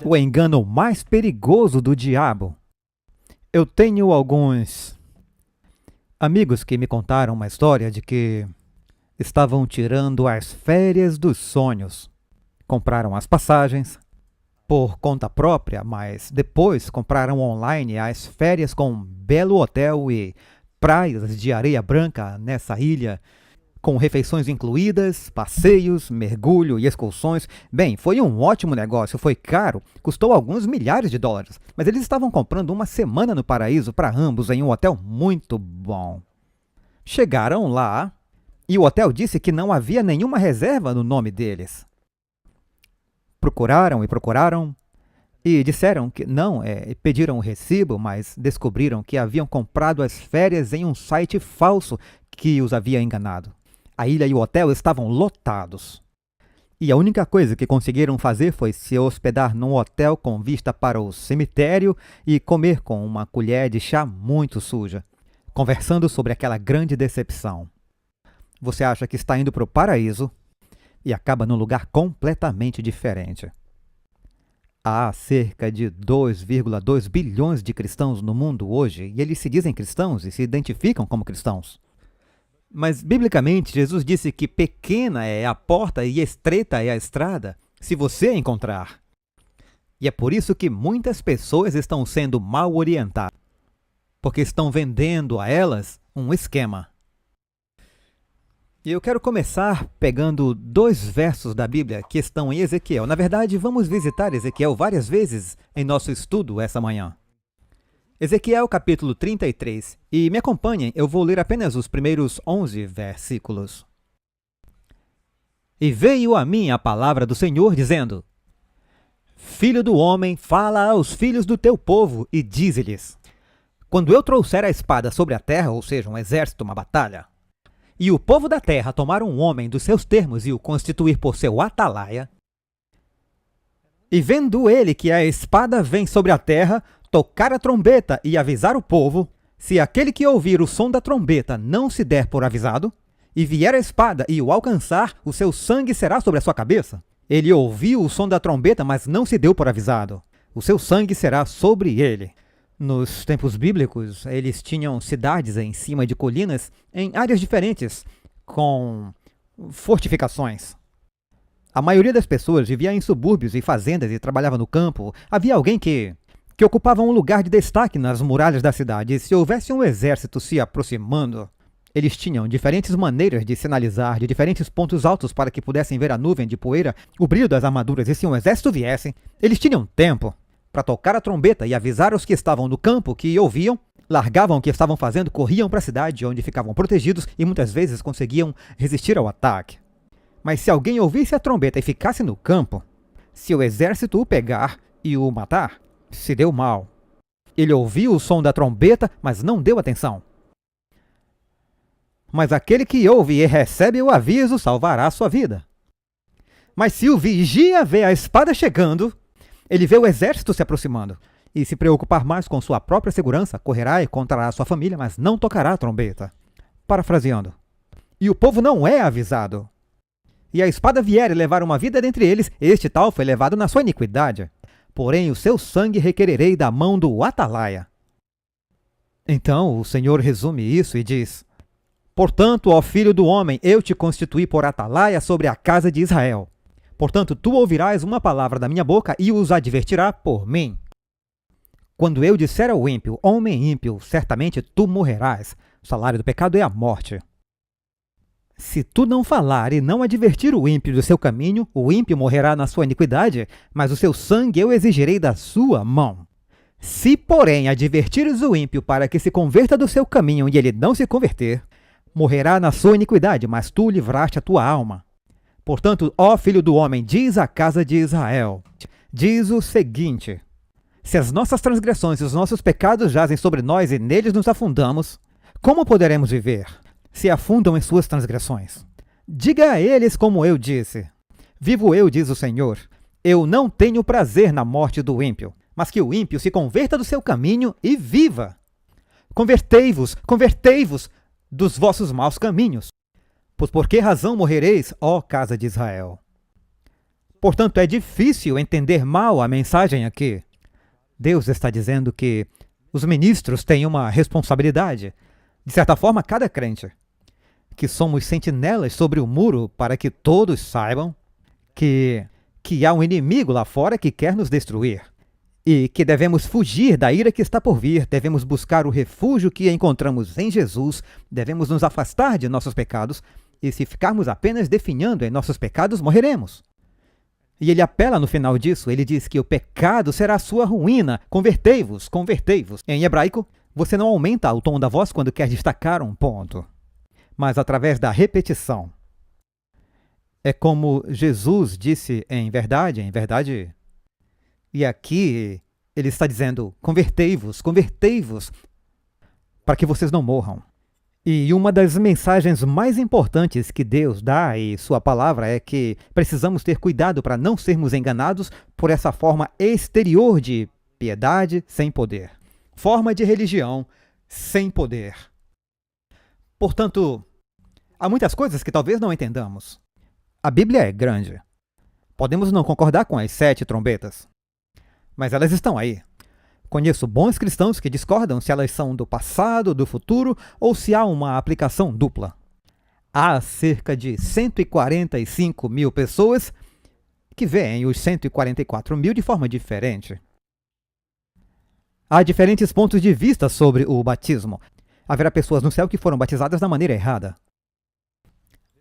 o engano mais perigoso do diabo. Eu tenho alguns amigos que me contaram uma história de que estavam tirando as férias dos sonhos. Compraram as passagens por conta própria, mas depois compraram online as férias com um belo hotel e praias de areia branca nessa ilha, com refeições incluídas, passeios, mergulho e excursões. Bem, foi um ótimo negócio, foi caro, custou alguns milhares de dólares, mas eles estavam comprando uma semana no paraíso para ambos em um hotel muito bom. Chegaram lá e o hotel disse que não havia nenhuma reserva no nome deles. Procuraram e procuraram e disseram que não, pediram o recibo, mas descobriram que haviam comprado as férias em um site falso que os havia enganado. A ilha e o hotel estavam lotados. E a única coisa que conseguiram fazer foi se hospedar num hotel com vista para o cemitério e comer com uma colher de chá muito suja, conversando sobre aquela grande decepção. Você acha que está indo para o paraíso e acaba num lugar completamente diferente. Há cerca de 2,2 bilhões de cristãos no mundo hoje e eles se dizem cristãos e se identificam como cristãos. Mas, biblicamente, Jesus disse que pequena é a porta e estreita é a estrada, se você encontrar. E é por isso que muitas pessoas estão sendo mal orientadas, porque estão vendendo a elas um esquema. E eu quero começar pegando 2 versos da Bíblia que estão em Ezequiel. Na verdade, vamos visitar Ezequiel várias vezes em nosso estudo essa manhã. Ezequiel capítulo 33. E me acompanhem, eu vou ler apenas os primeiros 11 versículos. E veio a mim a palavra do Senhor, dizendo: Filho do homem, fala aos filhos do teu povo e dize-lhes: Quando eu trouxer a espada sobre a terra, ou seja, um exército, uma batalha, e o povo da terra tomar um homem dos seus termos e o constituir por seu atalaia, e vendo ele que a espada vem sobre a terra, tocar a trombeta e avisar o povo, se aquele que ouvir o som da trombeta não se der por avisado, e vier a espada e o alcançar, o seu sangue será sobre a sua cabeça. Ele ouviu o som da trombeta, mas não se deu por avisado. O seu sangue será sobre ele. Nos tempos bíblicos, eles tinham cidades em cima de colinas, em áreas diferentes, com fortificações. A maioria das pessoas vivia em subúrbios e fazendas e trabalhava no campo. Havia alguém que ocupava um lugar de destaque nas muralhas da cidade. E se houvesse um exército se aproximando, eles tinham diferentes maneiras de sinalizar de diferentes pontos altos para que pudessem ver a nuvem de poeira, o brilho das armaduras. E se um exército viesse, eles tinham tempo para tocar a trombeta e avisar os que estavam no campo que ouviam, largavam o que estavam fazendo, corriam para a cidade, onde ficavam protegidos e muitas vezes conseguiam resistir ao ataque. Mas se alguém ouvisse a trombeta e ficasse no campo, se o exército o pegar e o matar, se deu mal. Ele ouviu o som da trombeta, mas não deu atenção. Mas aquele que ouve e recebe o aviso salvará a sua vida. Mas se o vigia vê a espada chegando, ele vê o exército se aproximando, e se preocupar mais com sua própria segurança, correrá e contará a sua família, mas não tocará a trombeta. Parafraseando. E o povo não é avisado. E a espada vier e levar uma vida dentre eles, este tal foi levado na sua iniquidade. Porém, o seu sangue requererei da mão do atalaia. Então o Senhor resume isso e diz: Portanto, ó filho do homem, eu te constituí por atalaia sobre a casa de Israel. Portanto, tu ouvirás uma palavra da minha boca e os advertirá por mim. Quando eu disser ao ímpio, homem ímpio, certamente tu morrerás. O salário do pecado é a morte. Se tu não falar e não advertir o ímpio do seu caminho, o ímpio morrerá na sua iniquidade, mas o seu sangue eu exigirei da sua mão. Se, porém, advertires o ímpio para que se converta do seu caminho e ele não se converter, morrerá na sua iniquidade, mas tu livraste a tua alma. Portanto, ó filho do homem, diz à casa de Israel, diz o seguinte: se as nossas transgressões e os nossos pecados jazem sobre nós e neles nos afundamos, como poderemos viver? Se afundam em suas transgressões. Diga a eles como eu disse: vivo eu, diz o Senhor, eu não tenho prazer na morte do ímpio, mas que o ímpio se converta do seu caminho e viva. Convertei-vos, convertei-vos dos vossos maus caminhos. Pois por que razão morrereis, ó casa de Israel? Portanto, é difícil entender mal a mensagem aqui. Deus está dizendo que os ministros têm uma responsabilidade, de certa forma, cada crente, que somos sentinelas sobre o muro para que todos saibam que há um inimigo lá fora que quer nos destruir e que devemos fugir da ira que está por vir, devemos buscar o refúgio que encontramos em Jesus, devemos nos afastar de nossos pecados e se ficarmos apenas definhando em nossos pecados, morreremos. E ele apela no final disso, ele diz que o pecado será a sua ruína, convertei-vos, convertei-vos. Em hebraico, você não aumenta o tom da voz quando quer destacar um ponto, mas através da repetição. É como Jesus disse em verdade, e aqui ele está dizendo, convertei-vos, convertei-vos, para que vocês não morram. E uma das mensagens mais importantes que Deus dá e sua palavra é que precisamos ter cuidado para não sermos enganados por essa forma exterior de piedade sem poder. Forma de religião sem poder. Portanto, há muitas coisas que talvez não entendamos. A Bíblia é grande. Podemos não concordar com as 7 trombetas, mas elas estão aí. Conheço bons cristãos que discordam se elas são do passado, do futuro, ou se há uma aplicação dupla. Há cerca de 145 mil pessoas que veem os 144 mil de forma diferente. Há diferentes pontos de vista sobre o batismo. Haverá pessoas no céu que foram batizadas da maneira errada.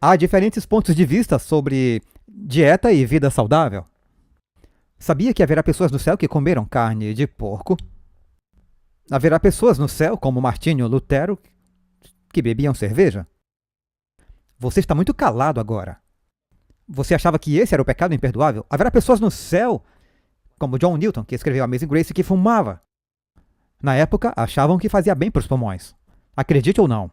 Há diferentes pontos de vista sobre dieta e vida saudável. Sabia que haverá pessoas no céu que comeram carne de porco? Haverá pessoas no céu, como Martinho Lutero, que bebiam cerveja? Você está muito calado agora. Você achava que esse era o pecado imperdoável? Haverá pessoas no céu, como John Newton, que escreveu Amazing Grace, que fumava. Na época, achavam que fazia bem para os pulmões. Acredite ou não.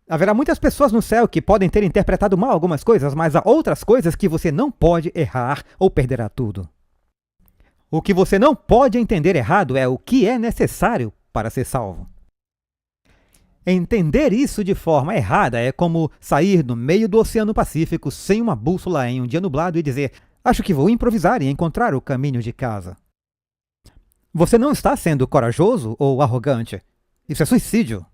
Haverá muitas pessoas no céu que podem ter interpretado mal algumas coisas, mas há outras coisas que você não pode errar ou perderá tudo. O que você não pode entender errado é o que é necessário para ser salvo. Entender isso de forma errada é como sair no meio do Oceano Pacífico sem uma bússola em um dia nublado e dizer: acho que vou improvisar e encontrar o caminho de casa. Você não está sendo corajoso ou arrogante. Isso é suicídio.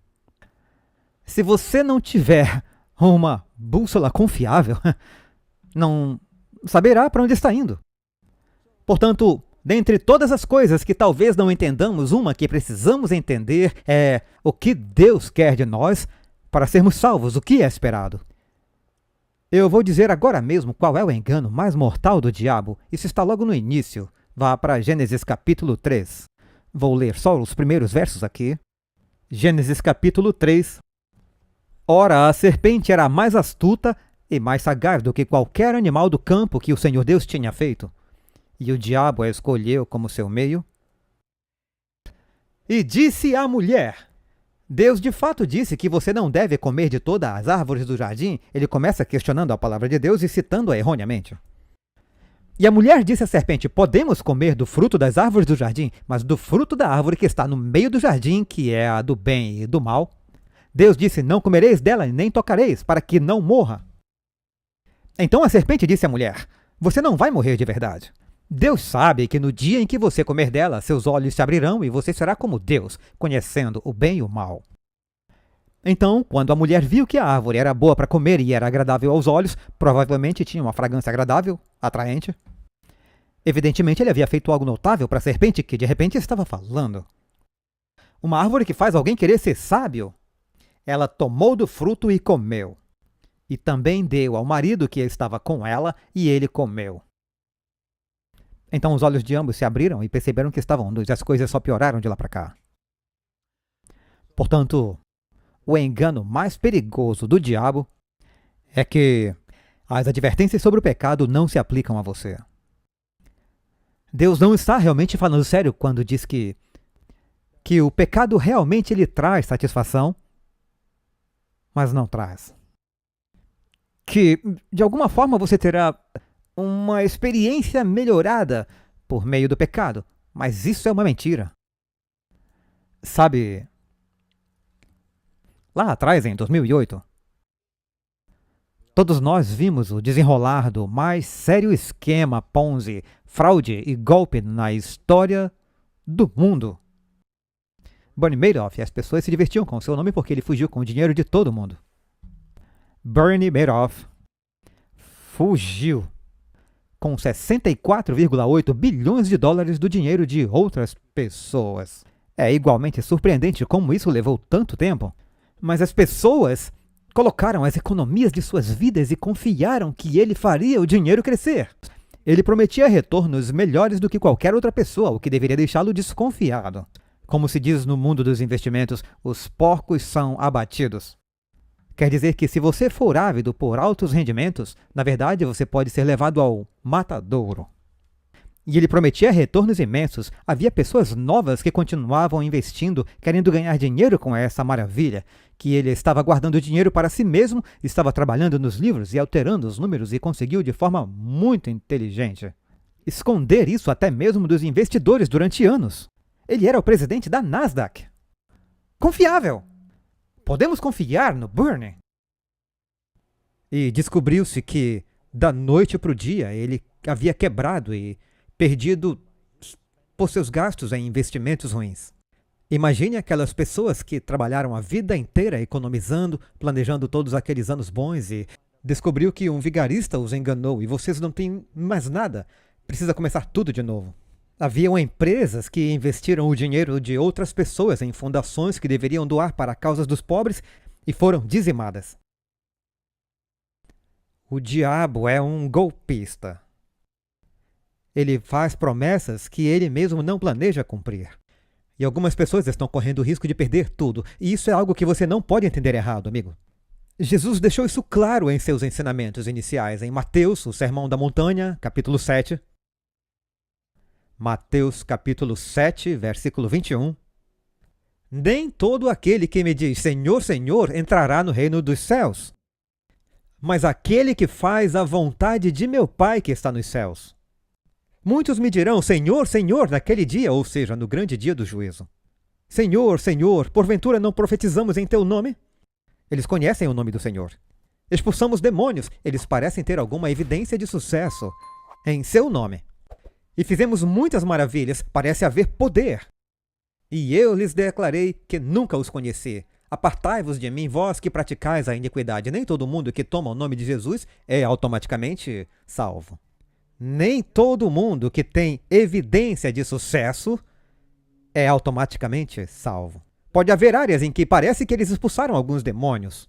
Se você não tiver uma bússola confiável, não saberá para onde está indo. Portanto, dentre todas as coisas que talvez não entendamos, uma que precisamos entender é o que Deus quer de nós para sermos salvos, o que é esperado. Eu vou dizer agora mesmo qual é o engano mais mortal do diabo. Isso está logo no início. Vá para Gênesis capítulo 3. Vou ler só os primeiros versos aqui. Gênesis capítulo 3. Ora, a serpente era mais astuta e mais sagaz do que qualquer animal do campo que o Senhor Deus tinha feito. E o diabo a escolheu como seu meio. E disse à mulher: Deus de fato disse que você não deve comer de todas as árvores do jardim. Ele começa questionando a palavra de Deus e citando-a erroneamente. E a mulher disse à serpente: podemos comer do fruto das árvores do jardim, mas do fruto da árvore que está no meio do jardim, que é a do bem e do mal, Deus disse: não comereis dela nem tocareis, para que não morra. Então a serpente disse à mulher: você não vai morrer de verdade. Deus sabe que no dia em que você comer dela, seus olhos se abrirão e você será como Deus, conhecendo o bem e o mal. Então, quando a mulher viu que a árvore era boa para comer e era agradável aos olhos, provavelmente tinha uma fragrância agradável, atraente. Evidentemente, ele havia feito algo notável para a serpente que de repente estava falando. Uma árvore que faz alguém querer ser sábio. Ela tomou do fruto e comeu. E também deu ao marido que estava com ela, e ele comeu. Então os olhos de ambos se abriram e perceberam que estavam nus, e as coisas só pioraram de lá para cá. Portanto, o engano mais perigoso do diabo é que as advertências sobre o pecado não se aplicam a você. Deus não está realmente falando sério quando diz que o pecado realmente lhe traz satisfação, mas não traz. Que, de alguma forma, você terá uma experiência melhorada por meio do pecado, mas isso é uma mentira. Sabe, lá atrás, em 2008, Todos nós vimos o desenrolar do mais sério esquema Ponzi, fraude e golpe na história do mundo. Bernie Madoff, e as pessoas se divertiam com seu nome porque ele fugiu com o dinheiro de todo mundo. Bernie Madoff fugiu com 64,8 bilhões de dólares do dinheiro de outras pessoas. É igualmente surpreendente como isso levou tanto tempo, mas as pessoas colocaram as economias de suas vidas e confiaram que ele faria o dinheiro crescer. Ele prometia retornos melhores do que qualquer outra pessoa, o que deveria deixá-lo desconfiado. Como se diz no mundo dos investimentos, os porcos são abatidos. Quer dizer que se você for ávido por altos rendimentos, na verdade você pode ser levado ao matadouro. E ele prometia retornos imensos. Havia pessoas novas que continuavam investindo, querendo ganhar dinheiro com essa maravilha, que ele estava guardando dinheiro para si mesmo, estava trabalhando nos livros e alterando os números e conseguiu de forma muito inteligente esconder isso até mesmo dos investidores durante anos. Ele era o presidente da Nasdaq. Confiável! Podemos confiar no Bernie? E descobriu-se que, da noite para o dia, ele havia quebrado e perdido por seus gastos em investimentos ruins. Imagine aquelas pessoas que trabalharam a vida inteira economizando, planejando todos aqueles anos bons e descobriu que um vigarista os enganou e vocês não têm mais nada. Precisa começar tudo de novo. Haviam empresas que investiram o dinheiro de outras pessoas em fundações que deveriam doar para causas dos pobres e foram dizimadas. O diabo é um golpista. Ele faz promessas que ele mesmo não planeja cumprir. E algumas pessoas estão correndo o risco de perder tudo. E isso é algo que você não pode entender errado, amigo. Jesus deixou isso claro em seus ensinamentos iniciais, em Mateus, o Sermão da Montanha, capítulo 7. Mateus, capítulo 7, versículo 21. Nem todo aquele que me diz Senhor, Senhor, entrará no reino dos céus, mas aquele que faz a vontade de meu Pai que está nos céus. Muitos me dirão, Senhor, Senhor, naquele dia, ou seja, no grande dia do juízo. Senhor, Senhor, porventura não profetizamos em teu nome? Eles conhecem o nome do Senhor. Expulsamos demônios, eles parecem ter alguma evidência de sucesso em seu nome. E fizemos muitas maravilhas, parece haver poder. E eu lhes declarei que nunca os conheci. Apartai-vos de mim, vós que praticais a iniquidade. Nem todo mundo que toma o nome de Jesus é automaticamente salvo. Nem todo mundo que tem evidência de sucesso é automaticamente salvo. Pode haver áreas em que parece que eles expulsaram alguns demônios.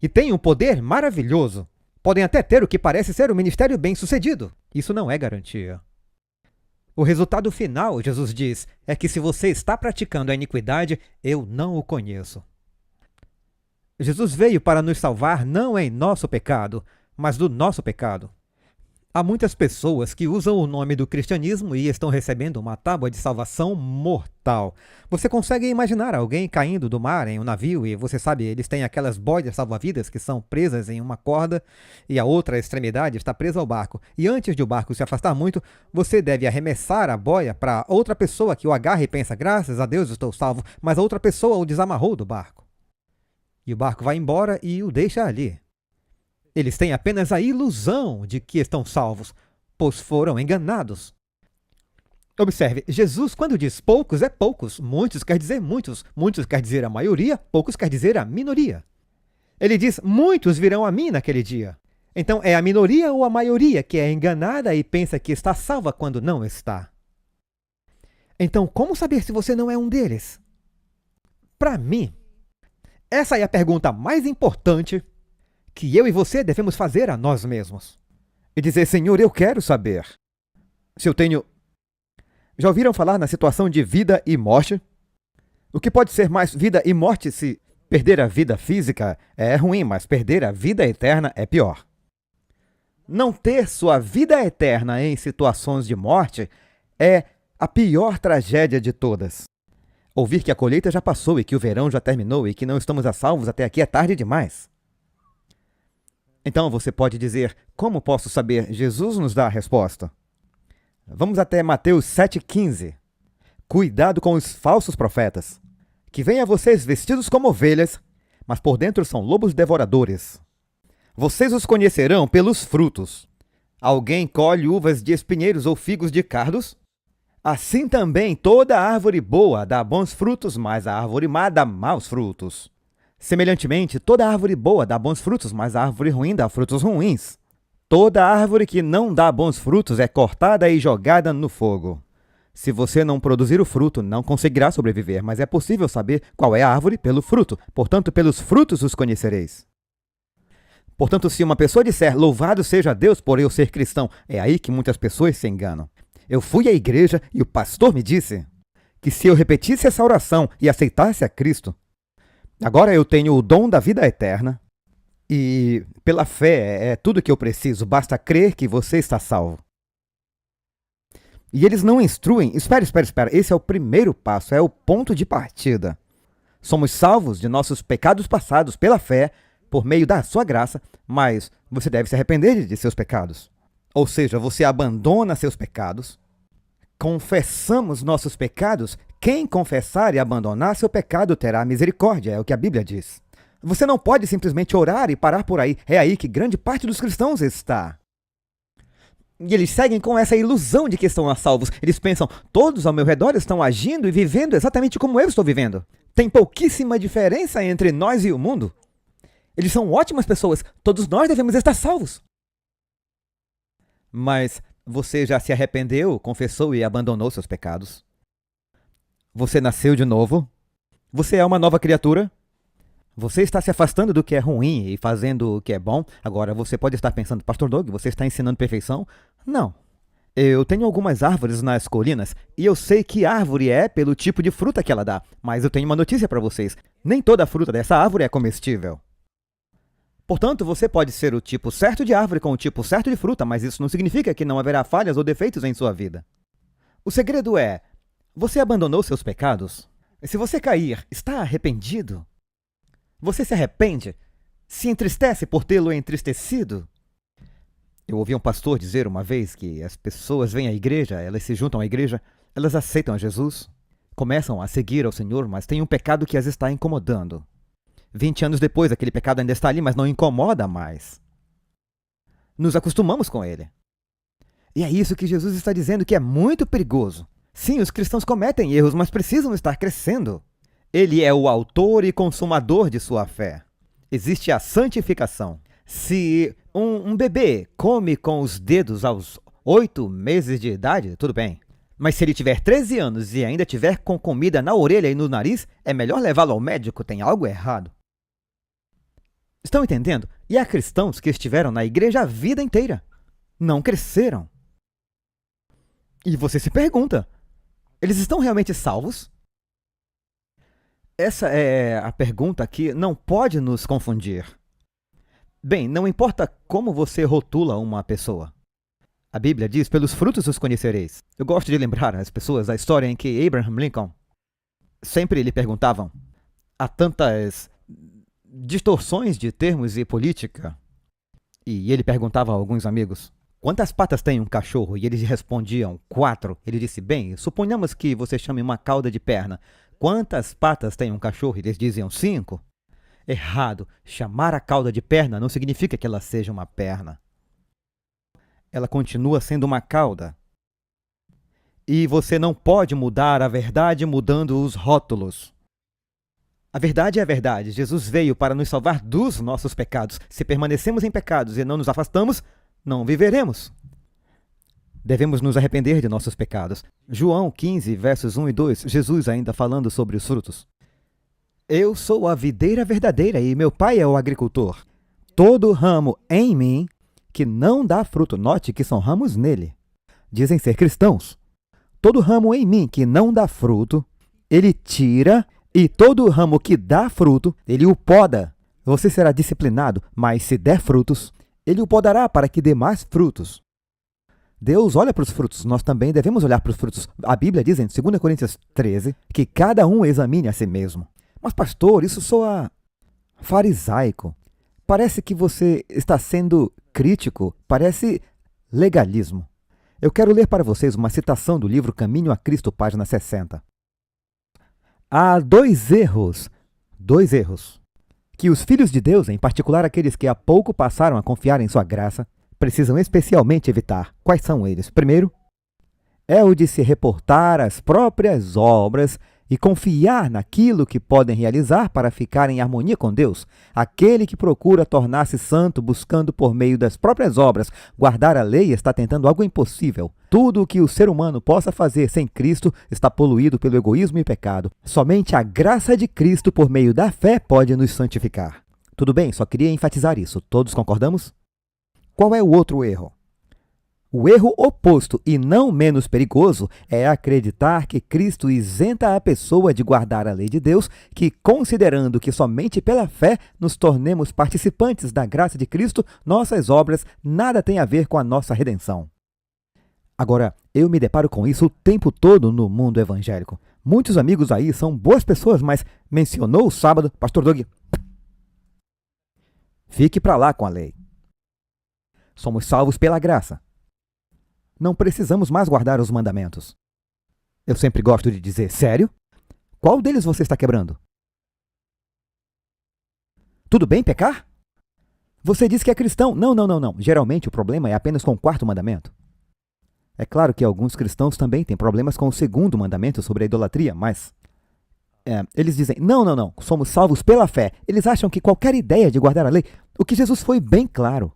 E têm um poder maravilhoso. Podem até ter o que parece ser um ministério bem-sucedido. Isso não é garantia. O resultado final, Jesus diz, é que se você está praticando a iniquidade, eu não o conheço. Jesus veio para nos salvar não em nosso pecado, mas do nosso pecado. Há muitas pessoas que usam o nome do cristianismo e estão recebendo uma tábua de salvação mortal. Você consegue imaginar alguém caindo do mar em um navio e você sabe, eles têm aquelas boias salva-vidas que são presas em uma corda e a outra extremidade está presa ao barco. E antes de o barco se afastar muito, você deve arremessar a boia para outra pessoa que o agarre e pensa, graças a Deus estou salvo, mas a outra pessoa o desamarrou do barco. E o barco vai embora e o deixa ali. Eles têm apenas a ilusão de que estão salvos, pois foram enganados. Observe, Jesus, quando diz poucos, é poucos. Muitos quer dizer muitos. Muitos quer dizer a maioria, poucos quer dizer a minoria. Ele diz, muitos virão a mim naquele dia. Então, é a minoria ou a maioria que é enganada e pensa que está salva quando não está. Então, como saber se você não é um deles? Para mim, essa é a pergunta mais importante que eu e você devemos fazer a nós mesmos. E dizer, Senhor, eu quero saber se eu tenho... Já ouviram falar na situação de vida e morte? O que pode ser mais vida e morte se perder a vida física é ruim, mas perder a vida eterna é pior. Não ter sua vida eterna em situações de morte é a pior tragédia de todas. Ouvir que a colheita já passou e que o verão já terminou e que não estamos a salvos até aqui é tarde demais. Então você pode dizer, como posso saber? Jesus nos dá a resposta. Vamos até Mateus 7,15. Cuidado com os falsos profetas, que vêm a vocês vestidos como ovelhas, mas por dentro são lobos devoradores. Vocês os conhecerão pelos frutos. Alguém colhe uvas de espinheiros ou figos de cardos? Assim também toda árvore boa dá bons frutos, mas a árvore má dá maus frutos. Semelhantemente, toda árvore boa dá bons frutos, mas a árvore ruim dá frutos ruins. Toda árvore que não dá bons frutos é cortada e jogada no fogo. Se você não produzir o fruto, não conseguirá sobreviver, mas é possível saber qual é a árvore pelo fruto. Portanto, pelos frutos os conhecereis. Portanto, se uma pessoa disser, louvado seja Deus por eu ser cristão, é aí que muitas pessoas se enganam. Eu fui à igreja e o pastor me disse que se eu repetisse essa oração e aceitasse a Cristo, agora eu tenho o dom da vida eterna e pela fé é tudo que eu preciso, basta crer que você está salvo. E eles não instruem. Espera. Esse é o primeiro passo, é o ponto de partida. Somos salvos de nossos pecados passados pela fé, por meio da sua graça, mas você deve se arrepender de seus pecados. Ou seja, você abandona seus pecados. Confessamos nossos pecados. Quem confessar e abandonar seu pecado terá misericórdia, é o que a Bíblia diz. Você não pode simplesmente orar e parar por aí. É aí que grande parte dos cristãos está. E eles seguem com essa ilusão de que estão salvos. Eles pensam, todos ao meu redor estão agindo e vivendo exatamente como eu estou vivendo. Tem pouquíssima diferença entre nós e o mundo. Eles são ótimas pessoas. Todos nós devemos estar salvos. Mas você já se arrependeu, confessou e abandonou seus pecados? Você nasceu de novo? Você é uma nova criatura? Você está se afastando do que é ruim e fazendo o que é bom? Agora você pode estar pensando, Pastor Doug, você está ensinando perfeição? Não. Eu tenho algumas árvores nas colinas e eu sei que árvore é pelo tipo de fruta que ela dá. Mas eu tenho uma notícia para vocês. Nem toda a fruta dessa árvore é comestível. Portanto, você pode ser o tipo certo de árvore com o tipo certo de fruta, mas isso não significa que não haverá falhas ou defeitos em sua vida. O segredo é, você abandonou seus pecados? E se você cair, está arrependido? Você se arrepende? Se entristece por tê-lo entristecido? Eu ouvi um pastor dizer uma vez que as pessoas vêm à igreja, elas se juntam à igreja, elas aceitam a Jesus, começam a seguir ao Senhor, mas tem um pecado que as está incomodando. 20 anos depois, aquele pecado ainda está ali, mas não incomoda mais. Nos acostumamos com ele. E é isso que Jesus está dizendo, que é muito perigoso. Sim, os cristãos cometem erros, mas precisam estar crescendo. Ele é o autor e consumador de sua fé. Existe a santificação. Se um bebê come com os dedos aos 8 meses de idade, tudo bem. Mas se ele tiver 13 anos e ainda tiver com comida na orelha e no nariz, é melhor levá-lo ao médico, tem algo errado. Estão entendendo? E há cristãos que estiveram na igreja a vida inteira. Não cresceram. E você se pergunta, eles estão realmente salvos? Essa é a pergunta que não pode nos confundir. Bem, não importa como você rotula uma pessoa. A Bíblia diz, pelos frutos os conhecereis. Eu gosto de lembrar às pessoas a história em que Abraham Lincoln, sempre lhe perguntavam, há tantas distorções de termos e política. E ele perguntava a alguns amigos, quantas patas tem um cachorro? E eles respondiam, 4. Ele disse, bem, suponhamos que você chame uma cauda de perna. Quantas patas tem um cachorro? E eles diziam, 5. Errado. Chamar a cauda de perna não significa que ela seja uma perna. Ela continua sendo uma cauda. E você não pode mudar a verdade mudando os rótulos. A verdade é a verdade. Jesus veio para nos salvar dos nossos pecados. Se permanecemos em pecados e não nos afastamos, não viveremos. Devemos nos arrepender de nossos pecados. João 15, versos 1 e 2, Jesus ainda falando sobre os frutos. Eu sou a videira verdadeira e meu pai é o agricultor. Todo ramo em mim que não dá fruto, note que são ramos nele, dizem ser cristãos. Todo ramo em mim que não dá fruto, ele tira, e todo ramo que dá fruto, ele o poda. Você será disciplinado, mas se der frutos, ele o podará para que dê mais frutos. Deus olha para os frutos, nós também devemos olhar para os frutos. A Bíblia diz em 2 Coríntios 13 que cada um examine a si mesmo. Mas pastor, isso soa farisaico. Parece que você está sendo crítico, parece legalismo. Eu quero ler para vocês uma citação do livro Caminho a Cristo, página 60. Há dois erros que os filhos de Deus, em particular aqueles que há pouco passaram a confiar em sua graça, precisam especialmente evitar. Quais são eles? Primeiro, é o de se reportar às próprias obras e confiar naquilo que podem realizar para ficar em harmonia com Deus. Aquele que procura tornar-se santo buscando por meio das próprias obras guardar a lei está tentando algo impossível. Tudo o que o ser humano possa fazer sem Cristo está poluído pelo egoísmo e pecado. Somente a graça de Cristo por meio da fé pode nos santificar. Tudo bem, só queria enfatizar isso. Todos concordamos? Qual é o outro erro? O erro oposto e não menos perigoso é acreditar que Cristo isenta a pessoa de guardar a lei de Deus, que, considerando que somente pela fé nos tornemos participantes da graça de Cristo, nossas obras nada têm a ver com a nossa redenção. Agora, eu me deparo com isso o tempo todo no mundo evangélico. Muitos amigos aí são boas pessoas, mas mencionou o sábado, Pastor Doug, fique para lá com a lei. Somos salvos pela graça. Não precisamos mais guardar os mandamentos. Eu sempre gosto de dizer, sério? Qual deles você está quebrando? Tudo bem pecar? Você diz que é cristão. Não. Geralmente o problema é apenas com o quarto mandamento. É claro que alguns cristãos também têm problemas com o segundo mandamento sobre a idolatria, mas eles dizem, não, somos salvos pela fé. Eles acham que qualquer ideia de guardar a lei, o que Jesus foi bem claro.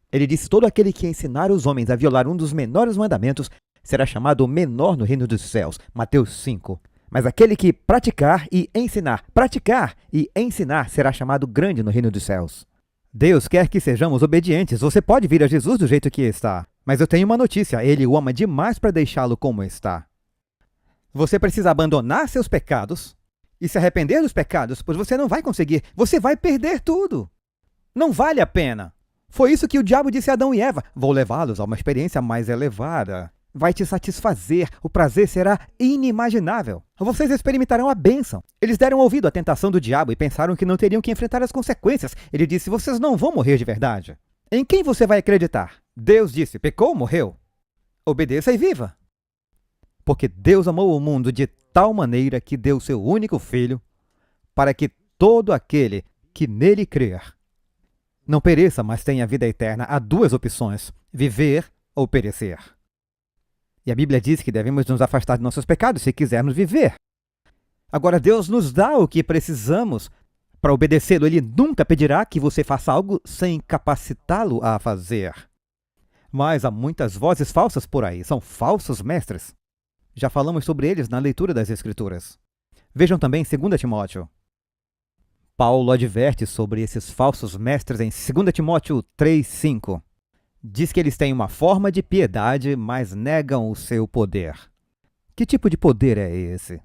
Ele disse, todo aquele que ensinar os homens a violar um dos menores mandamentos será chamado menor no reino dos céus. Mateus 5. Mas aquele que praticar e ensinar será chamado grande no reino dos céus. Deus quer que sejamos obedientes. Você pode vir a Jesus do jeito que está. Mas eu tenho uma notícia, ele o ama demais para deixá-lo como está. Você precisa abandonar seus pecados e se arrepender dos pecados, pois você não vai conseguir. Você vai perder tudo. Não vale a pena. Foi isso que o diabo disse a Adão e Eva. Vou levá-los a uma experiência mais elevada. Vai te satisfazer. O prazer será inimaginável. Vocês experimentarão a bênção. Eles deram ouvido à tentação do diabo e pensaram que não teriam que enfrentar as consequências. Ele disse, vocês não vão morrer de verdade. Em quem você vai acreditar? Deus disse, pecou, morreu. Obedeça e viva. Porque Deus amou o mundo de tal maneira que deu seu único filho, para que todo aquele que nele crer não pereça, mas tenha vida eterna. Há duas opções, viver ou perecer. E a Bíblia diz que devemos nos afastar de nossos pecados se quisermos viver. Agora, Deus nos dá o que precisamos para obedecê-lo. Ele nunca pedirá que você faça algo sem capacitá-lo a fazer. Mas há muitas vozes falsas por aí, são falsos mestres. Já falamos sobre eles na leitura das Escrituras. Vejam também 2 Timóteo. Paulo adverte sobre esses falsos mestres em 2 Timóteo 3,5. Diz que eles têm uma forma de piedade, mas negam o seu poder. Que tipo de poder é esse?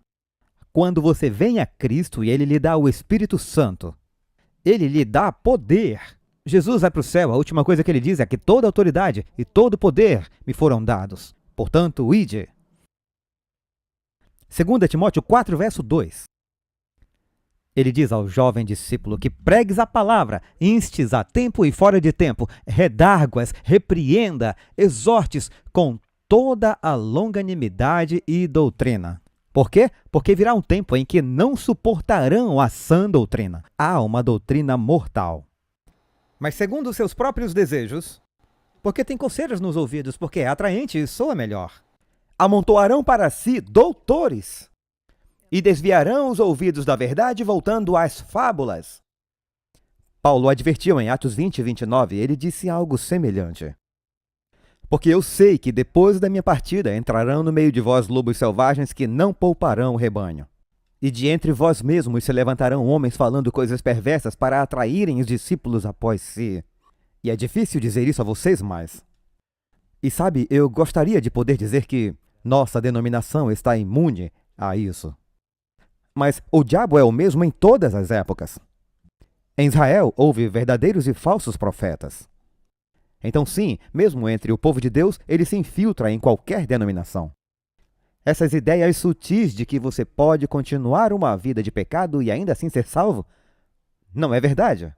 Quando você vem a Cristo e Ele lhe dá o Espírito Santo, Ele lhe dá poder. Jesus vai para o céu, a última coisa que Ele diz é que toda autoridade e todo poder me foram dados. Portanto, ide. 2 Timóteo 4, verso 2. Ele diz ao jovem discípulo que pregues a palavra, instes a tempo e fora de tempo, redarguas, repreenda, exortes com toda a longanimidade e doutrina. Por quê? Porque virá um tempo em que não suportarão a sã doutrina. Há uma doutrina mortal. Mas segundo os seus próprios desejos, porque tem coceiras nos ouvidos, porque é atraente e soa melhor. Amontoarão para si doutores e desviarão os ouvidos da verdade, voltando às fábulas. Paulo advertiu em Atos 20, 29, ele disse algo semelhante. Porque eu sei que depois da minha partida entrarão no meio de vós lobos selvagens que não pouparão o rebanho. E de entre vós mesmos se levantarão homens falando coisas perversas para atraírem os discípulos após si. E é difícil dizer isso a vocês, mas... E sabe, eu gostaria de poder dizer que nossa denominação está imune a isso. Mas o diabo é o mesmo em todas as épocas. Em Israel houve verdadeiros e falsos profetas. Então sim, mesmo entre o povo de Deus, ele se infiltra em qualquer denominação. Essas ideias sutis de que você pode continuar uma vida de pecado e ainda assim ser salvo, não é verdade.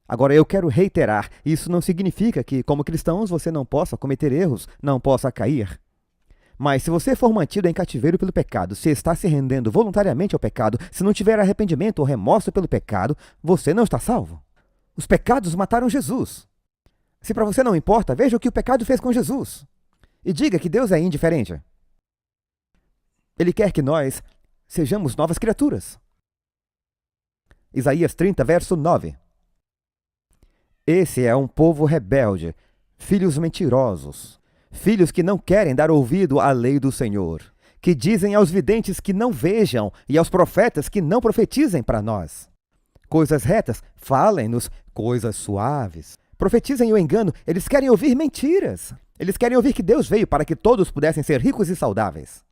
Agora eu quero reiterar, isso não significa que como cristãos você não possa cometer erros, não possa cair. Mas se você for mantido em cativeiro pelo pecado, se está se rendendo voluntariamente ao pecado, se não tiver arrependimento ou remorso pelo pecado, você não está salvo. Os pecados mataram Jesus. Se para você não importa, veja o que o pecado fez com Jesus. E diga que Deus é indiferente. Ele quer que nós sejamos novas criaturas. Isaías 30, verso 9. Esse é um povo rebelde, filhos mentirosos, filhos que não querem dar ouvido à lei do Senhor, que dizem aos videntes que não vejam e aos profetas que não profetizem para nós. Coisas retas, falem-nos coisas suaves. Profetizem o engano, eles querem ouvir mentiras. Eles querem ouvir que Deus veio para que todos pudessem ser ricos e saudáveis.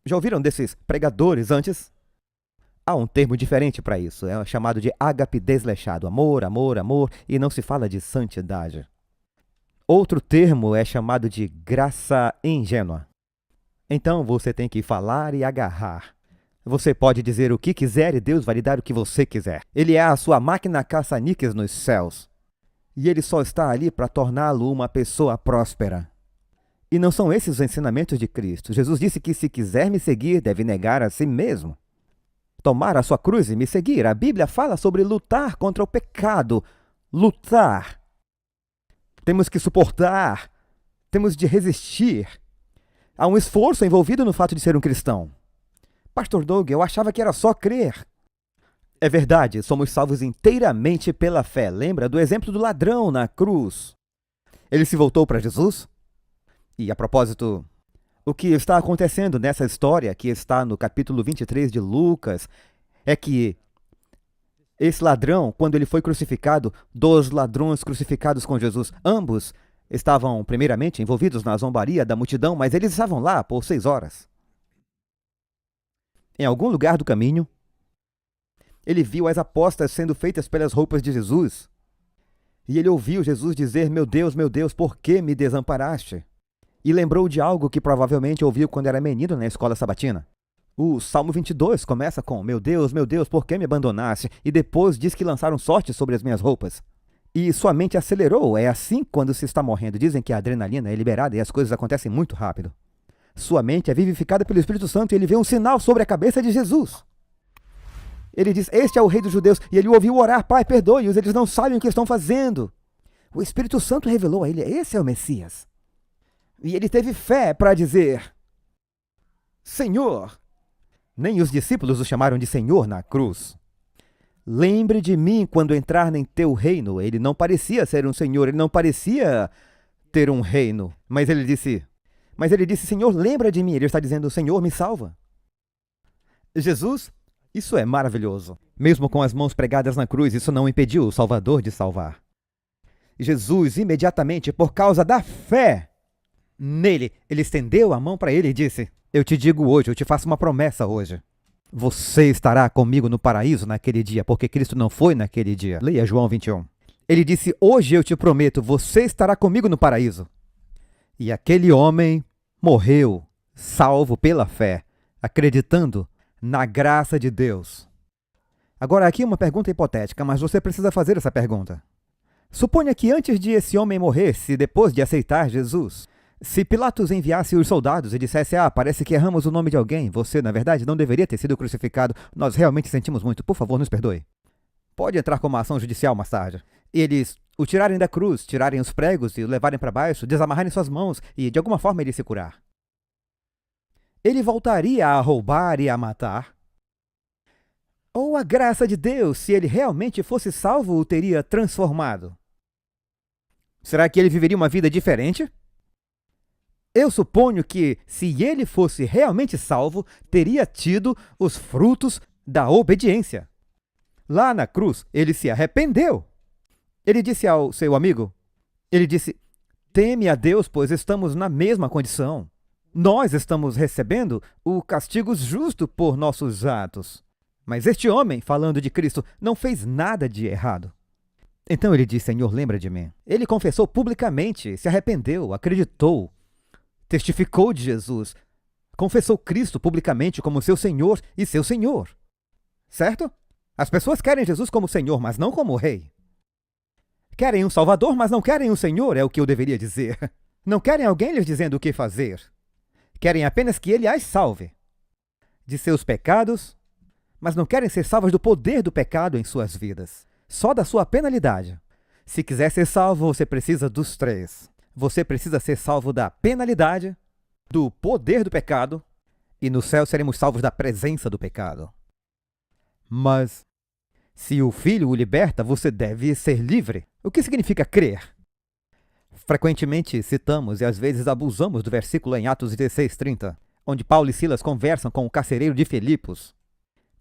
Já ouviram desses pregadores antes? Há um termo diferente para isso, é chamado de ágape desleixado, amor, amor, amor, e não se fala de santidade. Outro termo é chamado de graça ingênua. Então você tem que falar e agarrar. Você pode dizer o que quiser e Deus vai lhe dar o que você quiser. Ele é a sua máquina caça-níqueis nos céus. E ele só está ali para torná-lo uma pessoa próspera. E não são esses os ensinamentos de Cristo. Jesus disse que se quiser me seguir, deve negar a si mesmo. Tomar a sua cruz e me seguir. A Bíblia fala sobre lutar contra o pecado. Lutar. Temos que suportar. Temos de resistir. Há um esforço envolvido no fato de ser um cristão. Pastor Doug, eu achava que era só crer. É verdade, somos salvos inteiramente pela fé. Lembra do exemplo do ladrão na cruz? Ele se voltou para Jesus? E, a propósito, o que está acontecendo nessa história, que está no capítulo 23 de Lucas, é que esse ladrão, quando ele foi crucificado, dos ladrões crucificados com Jesus, ambos estavam primeiramente envolvidos na zombaria da multidão, mas eles estavam lá por 6 horas. Em algum lugar do caminho, ele viu as apostas sendo feitas pelas roupas de Jesus. E ele ouviu Jesus dizer, meu Deus, por que me desamparaste? E lembrou de algo que provavelmente ouviu quando era menino na escola sabatina. O Salmo 22 começa com, meu Deus, por que me abandonaste? E depois diz que lançaram sorte sobre as minhas roupas. E sua mente acelerou. É assim quando se está morrendo. Dizem que a adrenalina é liberada e as coisas acontecem muito rápido. Sua mente é vivificada pelo Espírito Santo e ele vê um sinal sobre a cabeça de Jesus. Ele diz, este é o rei dos judeus. E ele ouviu orar, Pai, perdoe-os, eles não sabem o que estão fazendo. O Espírito Santo revelou a ele, esse é o Messias. E ele teve fé para dizer, Senhor. Nem os discípulos o chamaram de Senhor na cruz. Lembre de mim quando entrar em teu reino. Ele não parecia ser um Senhor, ele não parecia ter um reino. Mas ele disse, Senhor, lembra de mim. Ele está dizendo, Senhor, me salva. Jesus, isso é maravilhoso. Mesmo com as mãos pregadas na cruz, isso não impediu o Salvador de salvar. Jesus, imediatamente, por causa da fé nele, ele estendeu a mão para ele e disse, eu te digo hoje, eu te faço uma promessa hoje. Você estará comigo no paraíso naquele dia, porque Cristo não foi naquele dia. Leia João 21. Ele disse, hoje eu te prometo, você estará comigo no paraíso. E aquele homem morreu, salvo pela fé, acreditando na graça de Deus. Agora aqui uma pergunta hipotética, mas você precisa fazer essa pergunta. Suponha que antes de esse homem morresse, depois de aceitar Jesus, se Pilatos enviasse os soldados e dissesse, parece que erramos o nome de alguém, você, na verdade, não deveria ter sido crucificado, nós realmente sentimos muito, por favor, nos perdoe. Pode entrar com uma ação judicial mais tarde. E eles o tirarem da cruz, tirarem os pregos e o levarem para baixo, desamarrarem suas mãos e, de alguma forma, ele se curar. Ele voltaria a roubar e a matar? Ou a graça de Deus, se ele realmente fosse salvo, o teria transformado? Será que ele viveria uma vida diferente? Eu suponho que, se ele fosse realmente salvo, teria tido os frutos da obediência. Lá na cruz, ele se arrependeu. Ele disse ao seu amigo, teme a Deus, pois estamos na mesma condição. Nós estamos recebendo o castigo justo por nossos atos. Mas este homem, falando de Cristo, não fez nada de errado. Então ele disse, Senhor, lembra de mim. Ele confessou publicamente, se arrependeu, acreditou, testificou de Jesus, confessou Cristo publicamente como seu Senhor e seu Senhor. Certo? As pessoas querem Jesus como Senhor, mas não como Rei. Querem um Salvador, mas não querem um Senhor, é o que eu deveria dizer. Não querem alguém lhes dizendo o que fazer. Querem apenas que ele as salve de seus pecados, mas não querem ser salvas do poder do pecado em suas vidas, só da sua penalidade. Se quiser ser salvo, você precisa dos três. Você precisa ser salvo da penalidade, do poder do pecado, e no céu seremos salvos da presença do pecado. Mas, se o Filho o liberta, você deve ser livre. O que significa crer? Frequentemente citamos e às vezes abusamos do versículo em Atos 16:30, onde Paulo e Silas conversam com o carcereiro de Filipos.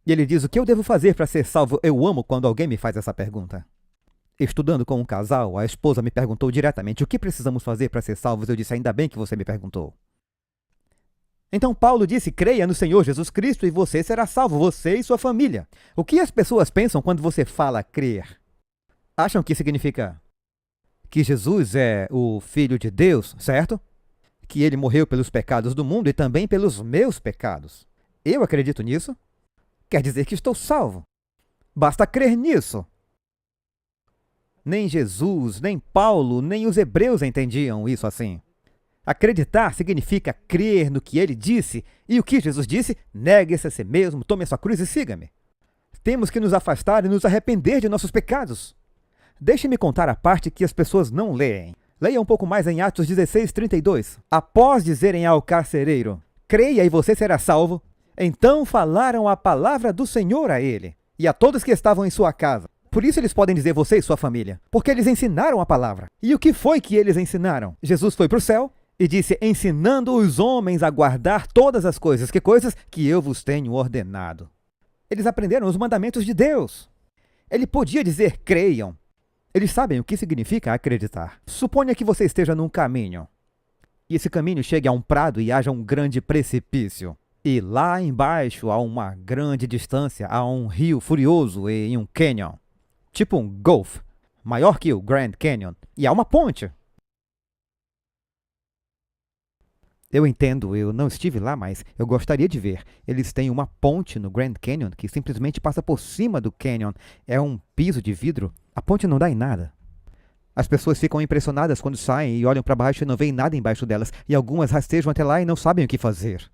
E ele diz: o que eu devo fazer para ser salvo? Eu amo quando alguém me faz essa pergunta. Estudando com um casal, a esposa me perguntou diretamente: o que precisamos fazer para ser salvos? Eu disse: ainda bem que você me perguntou. Então Paulo disse: creia no Senhor Jesus Cristo e você será salvo, você e sua família. O que as pessoas pensam quando você fala crer? Acham que significa que Jesus é o Filho de Deus, certo? Que ele morreu pelos pecados do mundo e também pelos meus pecados. Eu acredito nisso. Quer dizer que estou salvo. Basta crer nisso. Nem Jesus, nem Paulo, nem os hebreus entendiam isso assim. Acreditar significa crer no que ele disse, e o que Jesus disse: negue-se a si mesmo, tome a sua cruz e siga-me. Temos que nos afastar e nos arrepender de nossos pecados. Deixe-me contar a parte que as pessoas não leem. Leia um pouco mais em Atos 16:32. Após dizerem ao carcereiro: creia e você será salvo, então falaram a palavra do Senhor a ele e a todos que estavam em sua casa. Por isso eles podem dizer você e sua família, porque eles ensinaram a palavra. E o que foi que eles ensinaram? Jesus foi para o céu e disse: ensinando os homens a guardar todas as coisas. Que coisas? Que eu vos tenho ordenado. Eles aprenderam os mandamentos de Deus. Ele podia dizer: creiam. Eles sabem o que significa acreditar. Suponha que você esteja num caminho, e esse caminho chegue a um prado e haja um grande precipício. E lá embaixo, a uma grande distância, há um rio furioso e um canyon. Tipo um Gulf, maior que o Grand Canyon. E há uma ponte. Eu entendo, eu não estive lá, mas eu gostaria de ver. Eles têm uma ponte no Grand Canyon que simplesmente passa por cima do canyon. É um piso de vidro. A ponte não dá em nada. As pessoas ficam impressionadas quando saem e olham para baixo e não veem nada embaixo delas. E algumas rastejam até lá e não sabem o que fazer.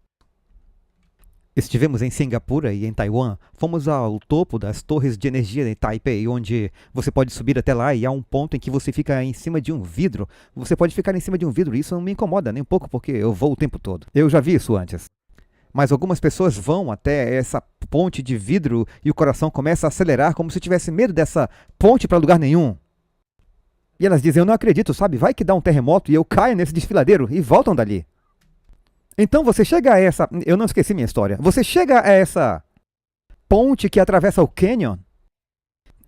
Estivemos em Singapura e em Taiwan. Fomos ao topo das torres de energia em Taipei, onde você pode subir até lá e há um ponto em que você fica em cima de um vidro. Você pode ficar em cima de um vidro e isso não me incomoda nem um pouco porque eu vou o tempo todo. Eu já vi isso antes. Mas algumas pessoas vão até essa ponte de vidro e o coração começa a acelerar como se tivesse medo dessa ponte para lugar nenhum. E elas dizem: eu não acredito, sabe? Vai que dá um terremoto e eu caio nesse desfiladeiro, e voltam dali. Então você chega a essa... Eu não esqueci minha história. Você chega a essa ponte que atravessa o canyon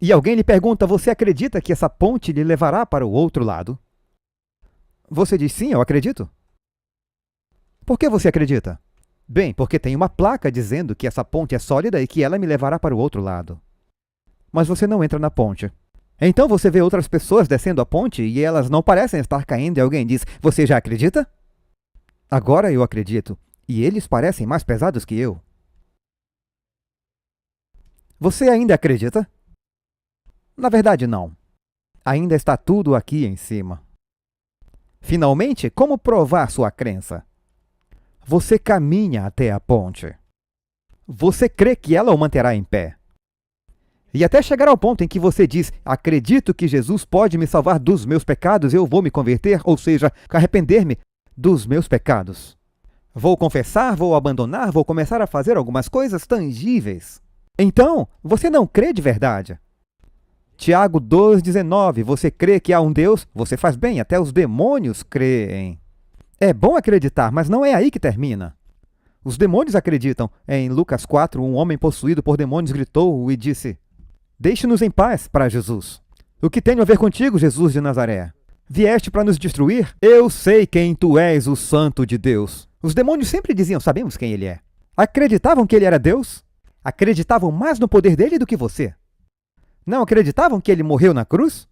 e alguém lhe pergunta: você acredita que essa ponte lhe levará para o outro lado? Você diz: sim, eu acredito. Por que você acredita? Bem, porque tem uma placa dizendo que essa ponte é sólida e que ela me levará para o outro lado. Mas você não entra na ponte. Então você vê outras pessoas descendo a ponte e elas não parecem estar caindo e alguém diz: você já acredita? Agora eu acredito, e eles parecem mais pesados que eu. Você ainda acredita? Na verdade, não. Ainda está tudo aqui em cima. Finalmente, como provar sua crença? Você caminha até a ponte. Você crê que ela o manterá em pé. E até chegar ao ponto em que você diz: acredito que Jesus pode me salvar dos meus pecados, eu vou me converter, ou seja, arrepender-me dos meus pecados. Vou confessar, vou abandonar, vou começar a fazer algumas coisas tangíveis. Então, você não crê de verdade. Tiago 2,19, você crê que há um Deus? Você faz bem, até os demônios creem. É bom acreditar, mas não é aí que termina. Os demônios acreditam. Em Lucas 4, um homem possuído por demônios gritou e disse: deixe-nos em paz, para Jesus. O que tenho a ver contigo, Jesus de Nazaré? Vieste para nos destruir? Eu sei quem tu és, o Santo de Deus. Os demônios sempre diziam: sabemos quem ele é. Acreditavam que ele era Deus? Acreditavam mais no poder dele do que você. Não acreditavam que ele morreu na cruz?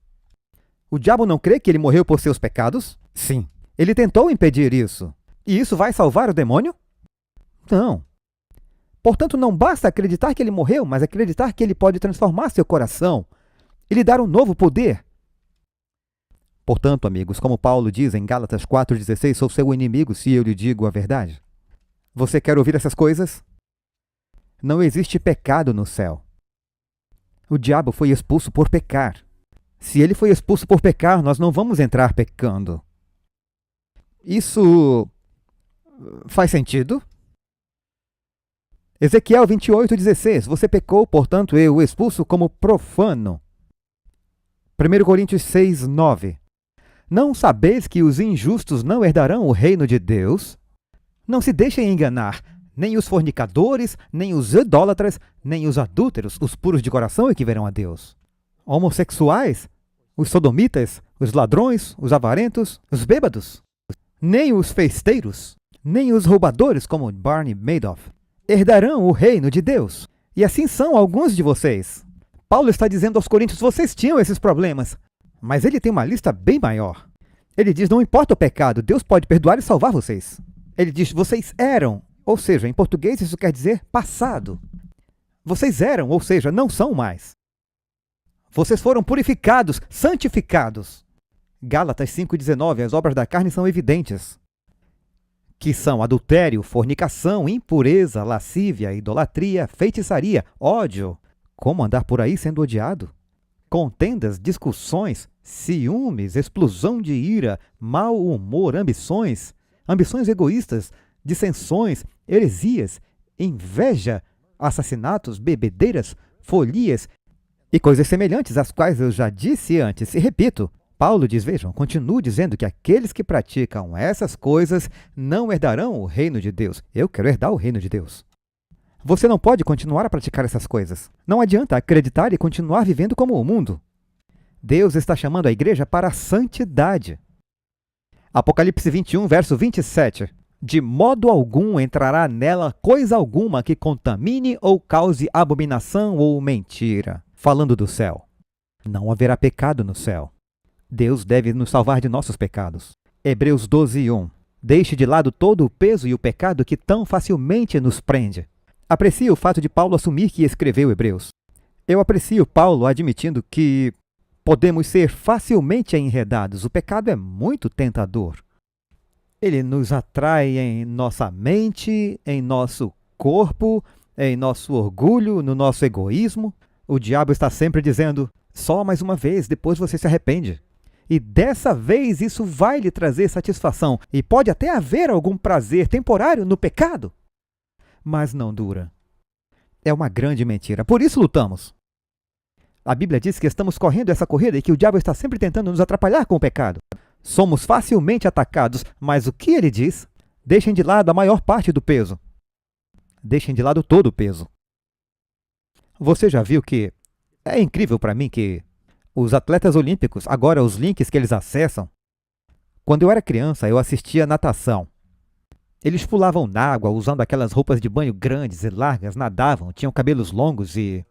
O diabo não crê que ele morreu por seus pecados? Sim. Ele tentou impedir isso. E isso vai salvar o demônio? Não. Portanto, não basta acreditar que ele morreu, mas acreditar que ele pode transformar seu coração e lhe dar um novo poder. Portanto, amigos, como Paulo diz em Gálatas 4,16, sou seu inimigo se eu lhe digo a verdade. Você quer ouvir essas coisas? Não existe pecado no céu. O diabo foi expulso por pecar. Se ele foi expulso por pecar, nós não vamos entrar pecando. Isso faz sentido? Ezequiel 28:16. Você pecou, portanto eu o expulso como profano. 1 Coríntios 6:9. Não sabeis que os injustos não herdarão o reino de Deus? Não se deixem enganar. Nem os fornicadores, nem os idólatras, nem os adúlteros, os puros de coração é que verão a Deus. Homossexuais, os sodomitas, os ladrões, os avarentos, os bêbados, nem os festeiros, nem os roubadores, como Barney Madoff, herdarão o reino de Deus. E assim são alguns de vocês. Paulo está dizendo aos coríntios, vocês tinham esses problemas, mas ele tem uma lista bem maior. Ele diz, não importa o pecado, Deus pode perdoar e salvar vocês. Ele diz, vocês eram, ou seja, em português isso quer dizer passado. Vocês eram, ou seja, não são mais. Vocês foram purificados, santificados. Gálatas 5:19, as obras da carne são evidentes, que são adultério, fornicação, impureza, lascívia, idolatria, feitiçaria, ódio. Como andar por aí sendo odiado? Contendas, discussões, ciúmes, explosão de ira, mau humor, ambições egoístas, dissensões, heresias, inveja, assassinatos, bebedeiras, folias e coisas semelhantes, às quais eu já disse antes. E repito, Paulo diz, vejam, continuo dizendo que aqueles que praticam essas coisas não herdarão o reino de Deus. Eu quero herdar o reino de Deus. Você não pode continuar a praticar essas coisas. Não adianta acreditar e continuar vivendo como o mundo. Deus está chamando a igreja para a santidade. Apocalipse 21, verso 27. De modo algum entrará nela coisa alguma que contamine ou cause abominação ou mentira. Falando do céu. Não haverá pecado no céu. Deus deve nos salvar de nossos pecados. Hebreus 12:1. Deixe de lado todo o peso e o pecado que tão facilmente nos prende. Aprecio o fato de Paulo assumir que escreveu Hebreus. Eu aprecio Paulo admitindo que podemos ser facilmente enredados. O pecado é muito tentador. Ele nos atrai em nossa mente, em nosso corpo, em nosso orgulho, no nosso egoísmo. O diabo está sempre dizendo, só mais uma vez, depois você se arrepende. E dessa vez isso vai lhe trazer satisfação. E pode até haver algum prazer temporário no pecado, mas não dura. É uma grande mentira. Por isso lutamos. A Bíblia diz que estamos correndo essa corrida e que o diabo está sempre tentando nos atrapalhar com o pecado. Somos facilmente atacados, mas o que ele diz? Deixem de lado a maior parte do peso. Deixem de lado todo o peso. Você já viu que é incrível para mim que os atletas olímpicos, agora os links que eles acessam, quando eu era criança eu assistia natação. Eles pulavam na água usando aquelas roupas de banho grandes e largas, nadavam, tinham cabelos longos e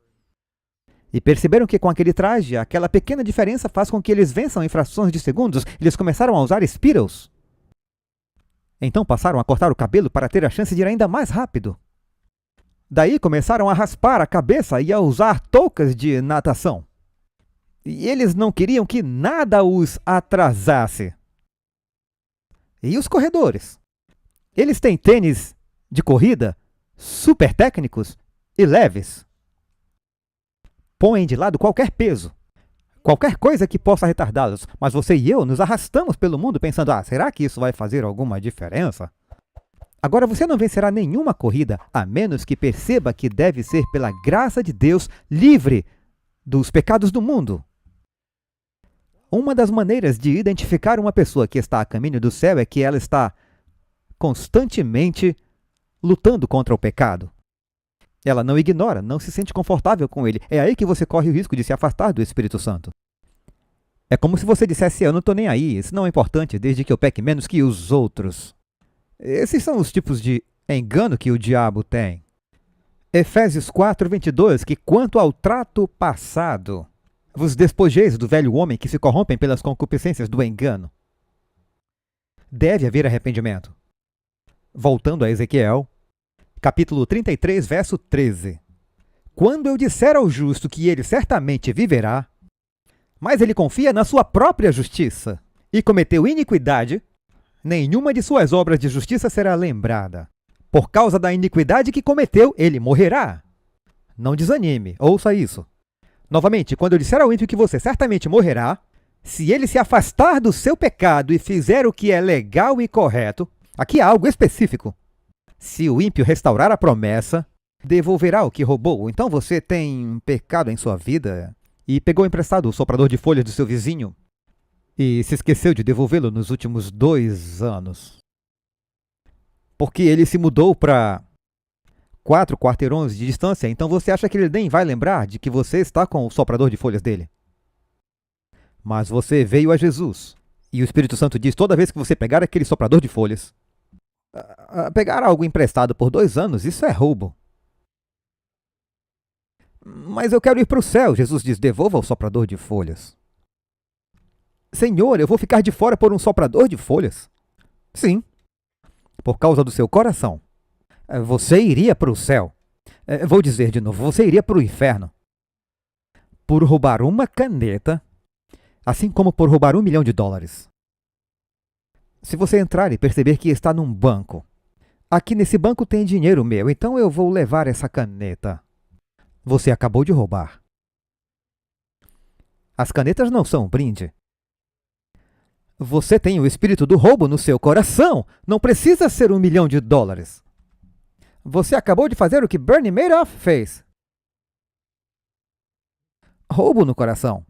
perceberam que com aquele traje, aquela pequena diferença faz com que eles vençam em frações de segundos. Eles começaram a usar Speedos. Então passaram a cortar o cabelo para ter a chance de ir ainda mais rápido. Daí começaram a raspar a cabeça e a usar toucas de natação. E eles não queriam que nada os atrasasse. E os corredores? Eles têm tênis de corrida super técnicos e leves. Põem de lado qualquer peso, qualquer coisa que possa retardá-los, mas você e eu nos arrastamos pelo mundo pensando, será que isso vai fazer alguma diferença? Agora você não vencerá nenhuma corrida, a menos que perceba que deve ser pela graça de Deus livre dos pecados do mundo. Uma das maneiras de identificar uma pessoa que está a caminho do céu é que ela está constantemente lutando contra o pecado. Ela não ignora, não se sente confortável com ele. É aí que você corre o risco de se afastar do Espírito Santo. É como se você dissesse, eu não estou nem aí, isso não é importante, desde que eu peque menos que os outros. Esses são os tipos de engano que o diabo tem. Efésios 4:22, que quanto ao trato passado, vos despojeis do velho homem que se corrompem pelas concupiscências do engano. Deve haver arrependimento. Voltando a Ezequiel, capítulo 33, verso 13. Quando eu disser ao justo que ele certamente viverá, mas ele confia na sua própria justiça e cometeu iniquidade, nenhuma de suas obras de justiça será lembrada. Por causa da iniquidade que cometeu, ele morrerá. Não desanime, ouça isso. Novamente, quando eu disser ao ímpio que você certamente morrerá, se ele se afastar do seu pecado e fizer o que é legal e correto, aqui há algo específico. Se o ímpio restaurar a promessa, devolverá o que roubou. Então você tem pecado em sua vida e pegou emprestado o soprador de folhas do seu vizinho e se esqueceu de devolvê-lo nos últimos 2 anos. Porque ele se mudou para 4 quarteirões de distância, então você acha que ele nem vai lembrar de que você está com o soprador de folhas dele. Mas você veio a Jesus, e o Espírito Santo diz, toda vez que você pegar aquele soprador de folhas, pegar algo emprestado por 2 anos, isso é roubo. Mas eu quero ir para o céu, Jesus diz, devolva o soprador de folhas. Senhor, eu vou ficar de fora por um soprador de folhas? Sim, por causa do seu coração. Você iria para o céu. Vou dizer de novo, você iria para o inferno. Por roubar uma caneta, assim como por roubar $1 milhão. Se você entrar e perceber que está num banco, aqui nesse banco tem dinheiro meu, então eu vou levar essa caneta. Você acabou de roubar. As canetas não são um brinde. Você tem o espírito do roubo no seu coração. Não precisa ser $1 milhão. Você acabou de fazer o que Bernie Madoff fez. Roubo no coração.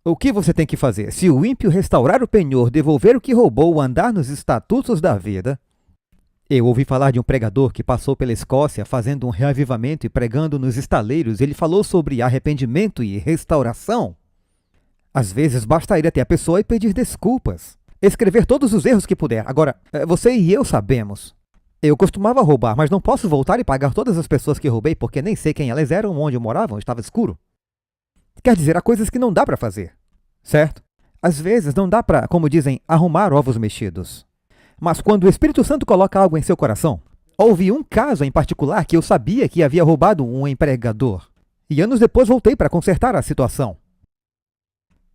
O que você tem que fazer? Se o ímpio restaurar o penhor, devolver o que roubou, andar nos estatutos da vida... Eu ouvi falar de um pregador que passou pela Escócia fazendo um reavivamento e pregando nos estaleiros. Ele falou sobre arrependimento e restauração. Às vezes basta ir até a pessoa e pedir desculpas. Escrever todos os erros que puder. Agora, você e eu sabemos. Eu costumava roubar, mas não posso voltar e pagar todas as pessoas que roubei porque nem sei quem elas eram, onde moravam, estava escuro. Quer dizer, há coisas que não dá para fazer, certo? Às vezes não dá para, como dizem, arrumar ovos mexidos. Mas quando o Espírito Santo coloca algo em seu coração, houve um caso em particular que eu sabia que havia roubado um empregador. E anos depois voltei para consertar a situação.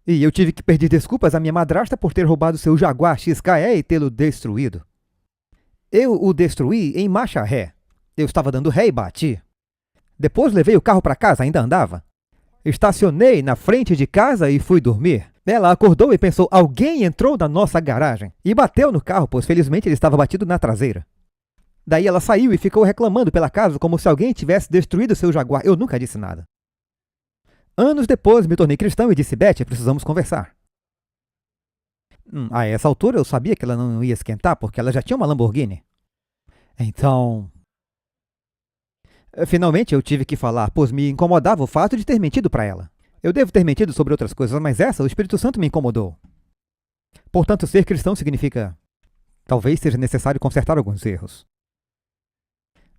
E eu tive que pedir desculpas à minha madrasta por ter roubado seu Jaguar XKE e tê-lo destruído. Eu o destruí em marcha ré. Eu estava dando ré e bati. Depois levei o carro para casa, ainda andava. Estacionei na frente de casa e fui dormir. Ela acordou e pensou, alguém entrou na nossa garagem e bateu no carro, pois felizmente ele estava batido na traseira. Daí ela saiu e ficou reclamando pela casa como se alguém tivesse destruído seu Jaguar. Eu nunca disse nada. Anos depois me tornei cristão e disse, Beth, precisamos conversar. A essa altura eu sabia que ela não ia esquentar porque ela já tinha uma Lamborghini. Então... Finalmente eu tive que falar, pois me incomodava o fato de ter mentido para ela. Eu devo ter mentido sobre outras coisas, mas essa, o Espírito Santo me incomodou. Portanto, ser cristão significa... Talvez seja necessário consertar alguns erros.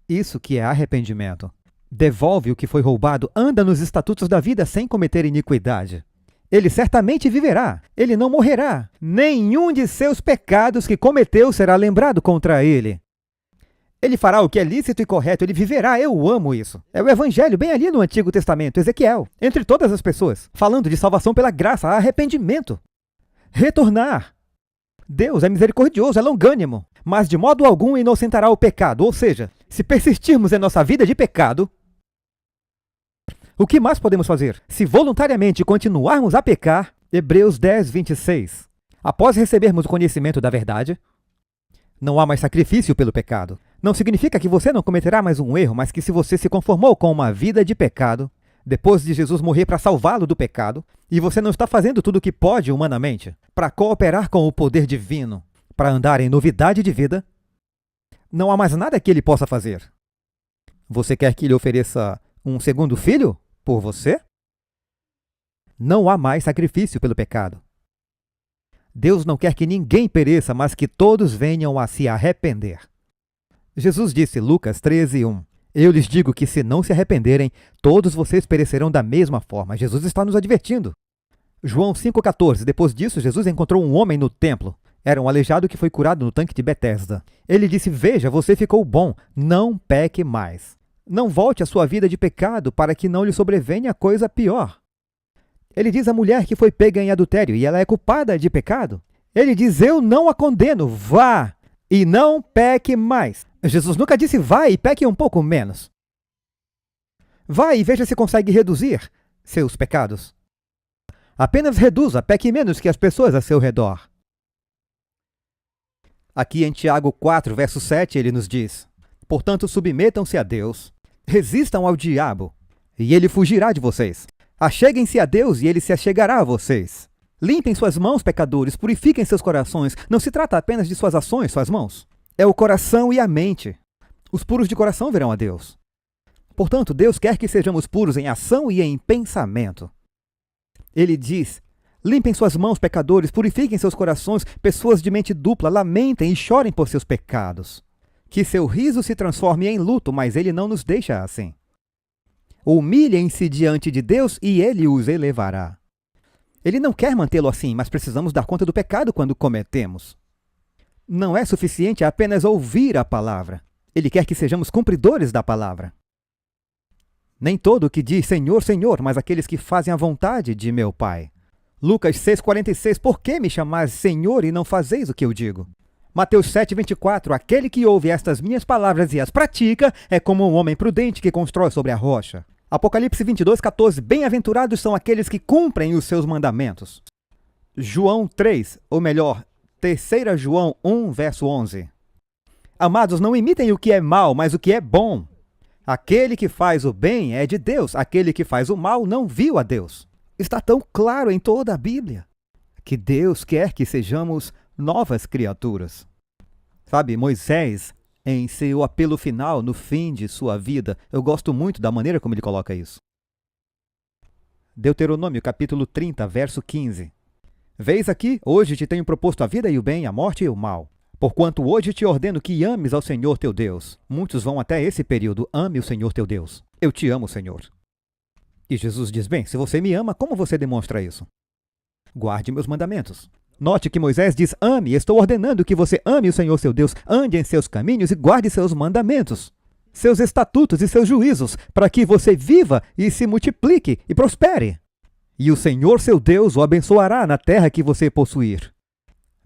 Isso que é arrependimento. Devolve o que foi roubado, anda nos estatutos da vida sem cometer iniquidade. Ele certamente viverá, ele não morrerá. Nenhum de seus pecados que cometeu será lembrado contra ele. Ele fará o que é lícito e correto, ele viverá, eu amo isso. É o Evangelho, bem ali no Antigo Testamento, Ezequiel, entre todas as pessoas, falando de salvação pela graça, arrependimento. Retornar. Deus é misericordioso, é longânimo, mas de modo algum inocentará o pecado, ou seja, se persistirmos em nossa vida de pecado, o que mais podemos fazer? Se voluntariamente continuarmos a pecar, Hebreus 10, 26. Após recebermos o conhecimento da verdade, não há mais sacrifício pelo pecado. Não significa que você não cometerá mais um erro, mas que se você se conformou com uma vida de pecado, depois de Jesus morrer para salvá-lo do pecado, e você não está fazendo tudo o que pode humanamente para cooperar com o poder divino, para andar em novidade de vida, não há mais nada que ele possa fazer. Você quer que ele ofereça um segundo filho por você? Não há mais sacrifício pelo pecado. Deus não quer que ninguém pereça, mas que todos venham a se arrepender. Jesus disse, Lucas 13, 1, eu lhes digo que se não se arrependerem, todos vocês perecerão da mesma forma. Jesus está nos advertindo. João 5,14, depois disso, Jesus encontrou um homem no templo. Era um aleijado que foi curado no tanque de Betesda. Ele disse, veja, você ficou bom, não peque mais. Não volte à sua vida de pecado para que não lhe sobrevenha coisa pior. Ele diz à mulher que foi pega em adultério e ela é culpada de pecado. Ele diz, eu não a condeno, vá, e não peque mais. Jesus nunca disse vai e peque um pouco menos. Vai e veja se consegue reduzir seus pecados. Apenas reduza, peque menos que as pessoas a seu redor. Aqui em Tiago 4, verso 7, ele nos diz: portanto, submetam-se a Deus, resistam ao diabo, e ele fugirá de vocês. Acheguem-se a Deus e ele se achegará a vocês. Limpem suas mãos, pecadores, purifiquem seus corações. Não se trata apenas de suas ações, suas mãos. É o coração e a mente. Os puros de coração verão a Deus. Portanto, Deus quer que sejamos puros em ação e em pensamento. Ele diz: limpem suas mãos, pecadores, purifiquem seus corações, pessoas de mente dupla, lamentem e chorem por seus pecados. Que seu riso se transforme em luto, mas ele não nos deixa assim. Humilhem-se diante de Deus e ele os elevará. Ele não quer mantê-lo assim, mas precisamos dar conta do pecado quando cometemos. Não é suficiente apenas ouvir a palavra. Ele quer que sejamos cumpridores da palavra. Nem todo o que diz Senhor, Senhor, mas aqueles que fazem a vontade de meu Pai. Lucas 6,46, por que me chamais Senhor e não fazeis o que eu digo? Mateus 7,24, aquele que ouve estas minhas palavras e as pratica é como um homem prudente que constrói sobre a rocha. Apocalipse 22,14, bem-aventurados são aqueles que cumprem os seus mandamentos. João 3, ou melhor, 3 João 1, verso 11. Amados, não imitem o que é mal, mas o que é bom. Aquele que faz o bem é de Deus, aquele que faz o mal não viu a Deus. Está tão claro em toda a Bíblia que Deus quer que sejamos novas criaturas. Sabe, Moisés, em seu apelo final, no fim de sua vida, eu gosto muito da maneira como ele coloca isso. Deuteronômio, capítulo 30, verso 15. Veis aqui, hoje te tenho proposto a vida e o bem, a morte e o mal. Porquanto hoje te ordeno que ames ao Senhor teu Deus. Muitos vão até esse período, ame o Senhor teu Deus. Eu te amo, Senhor. E Jesus diz, bem, se você me ama, como você demonstra isso? Guarde meus mandamentos. Note que Moisés diz, ame, estou ordenando que você ame o Senhor seu Deus, ande em seus caminhos e guarde seus mandamentos, seus estatutos e seus juízos, para que você viva e se multiplique e prospere. E o Senhor seu Deus o abençoará na terra que você possuir.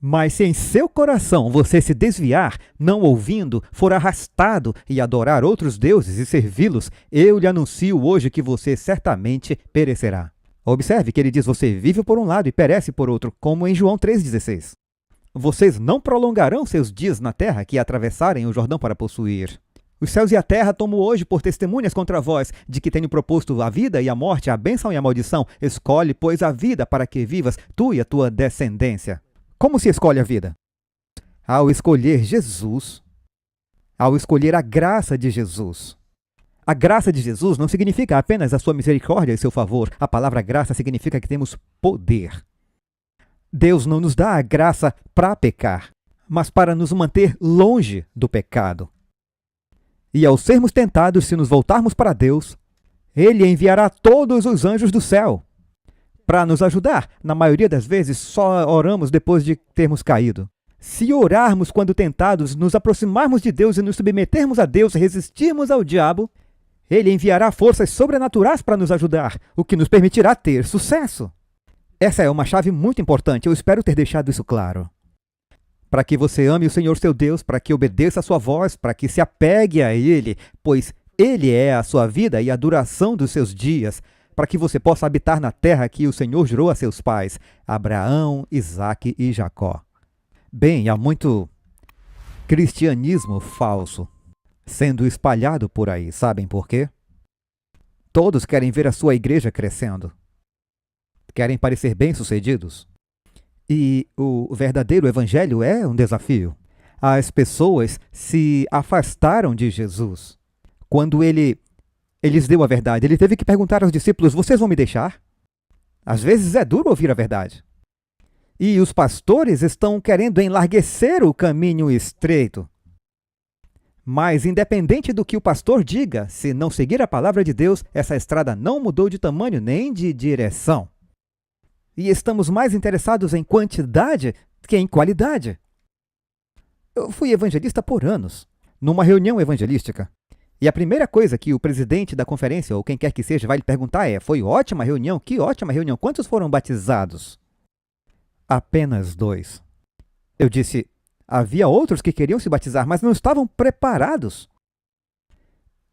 Mas se em seu coração você se desviar, não ouvindo, for arrastado e adorar outros deuses e servi-los, eu lhe anuncio hoje que você certamente perecerá. Observe que ele diz, você vive por um lado e perece por outro, como em João 3,16. Vocês não prolongarão seus dias na terra que atravessarem o Jordão para possuir. Os céus e a terra tomo hoje por testemunhas contra vós, de que tenho proposto a vida e a morte, a bênção e a maldição. Escolhe, pois, a vida para que vivas, tu e a tua descendência. Como se escolhe a vida? Ao escolher Jesus, ao escolher a graça de Jesus. A graça de Jesus não significa apenas a sua misericórdia e seu favor. A palavra graça significa que temos poder. Deus não nos dá a graça para pecar, mas para nos manter longe do pecado. E ao sermos tentados, se nos voltarmos para Deus, Ele enviará todos os anjos do céu para nos ajudar. Na maioria das vezes, só oramos depois de termos caído. Se orarmos quando tentados, nos aproximarmos de Deus e nos submetermos a Deus, resistirmos ao diabo, Ele enviará forças sobrenaturais para nos ajudar, o que nos permitirá ter sucesso. Essa é uma chave muito importante, eu espero ter deixado isso claro. Para que você ame o Senhor seu Deus, para que obedeça a sua voz, para que se apegue a Ele, pois Ele é a sua vida e a duração dos seus dias, para que você possa habitar na terra que o Senhor jurou a seus pais, Abraão, Isaque e Jacó. Bem, há muito cristianismo falso sendo espalhado por aí, sabem por quê? Todos querem ver a sua igreja crescendo. Querem parecer bem-sucedidos. E o verdadeiro evangelho é um desafio. As pessoas se afastaram de Jesus. Quando ele lhes deu a verdade, ele teve que perguntar aos discípulos, vocês vão me deixar? Às vezes é duro ouvir a verdade. E os pastores estão querendo enlarguecer o caminho estreito. Mas, independente do que o pastor diga, se não seguir a palavra de Deus, essa estrada não mudou de tamanho nem de direção. E estamos mais interessados em quantidade que em qualidade. Eu fui evangelista por anos, numa reunião evangelística. E a primeira coisa que o presidente da conferência, ou quem quer que seja, vai lhe perguntar é, foi ótima reunião? Que ótima reunião! Quantos foram batizados? Apenas 2. Eu disse, Havia outros que queriam se batizar, mas não estavam preparados.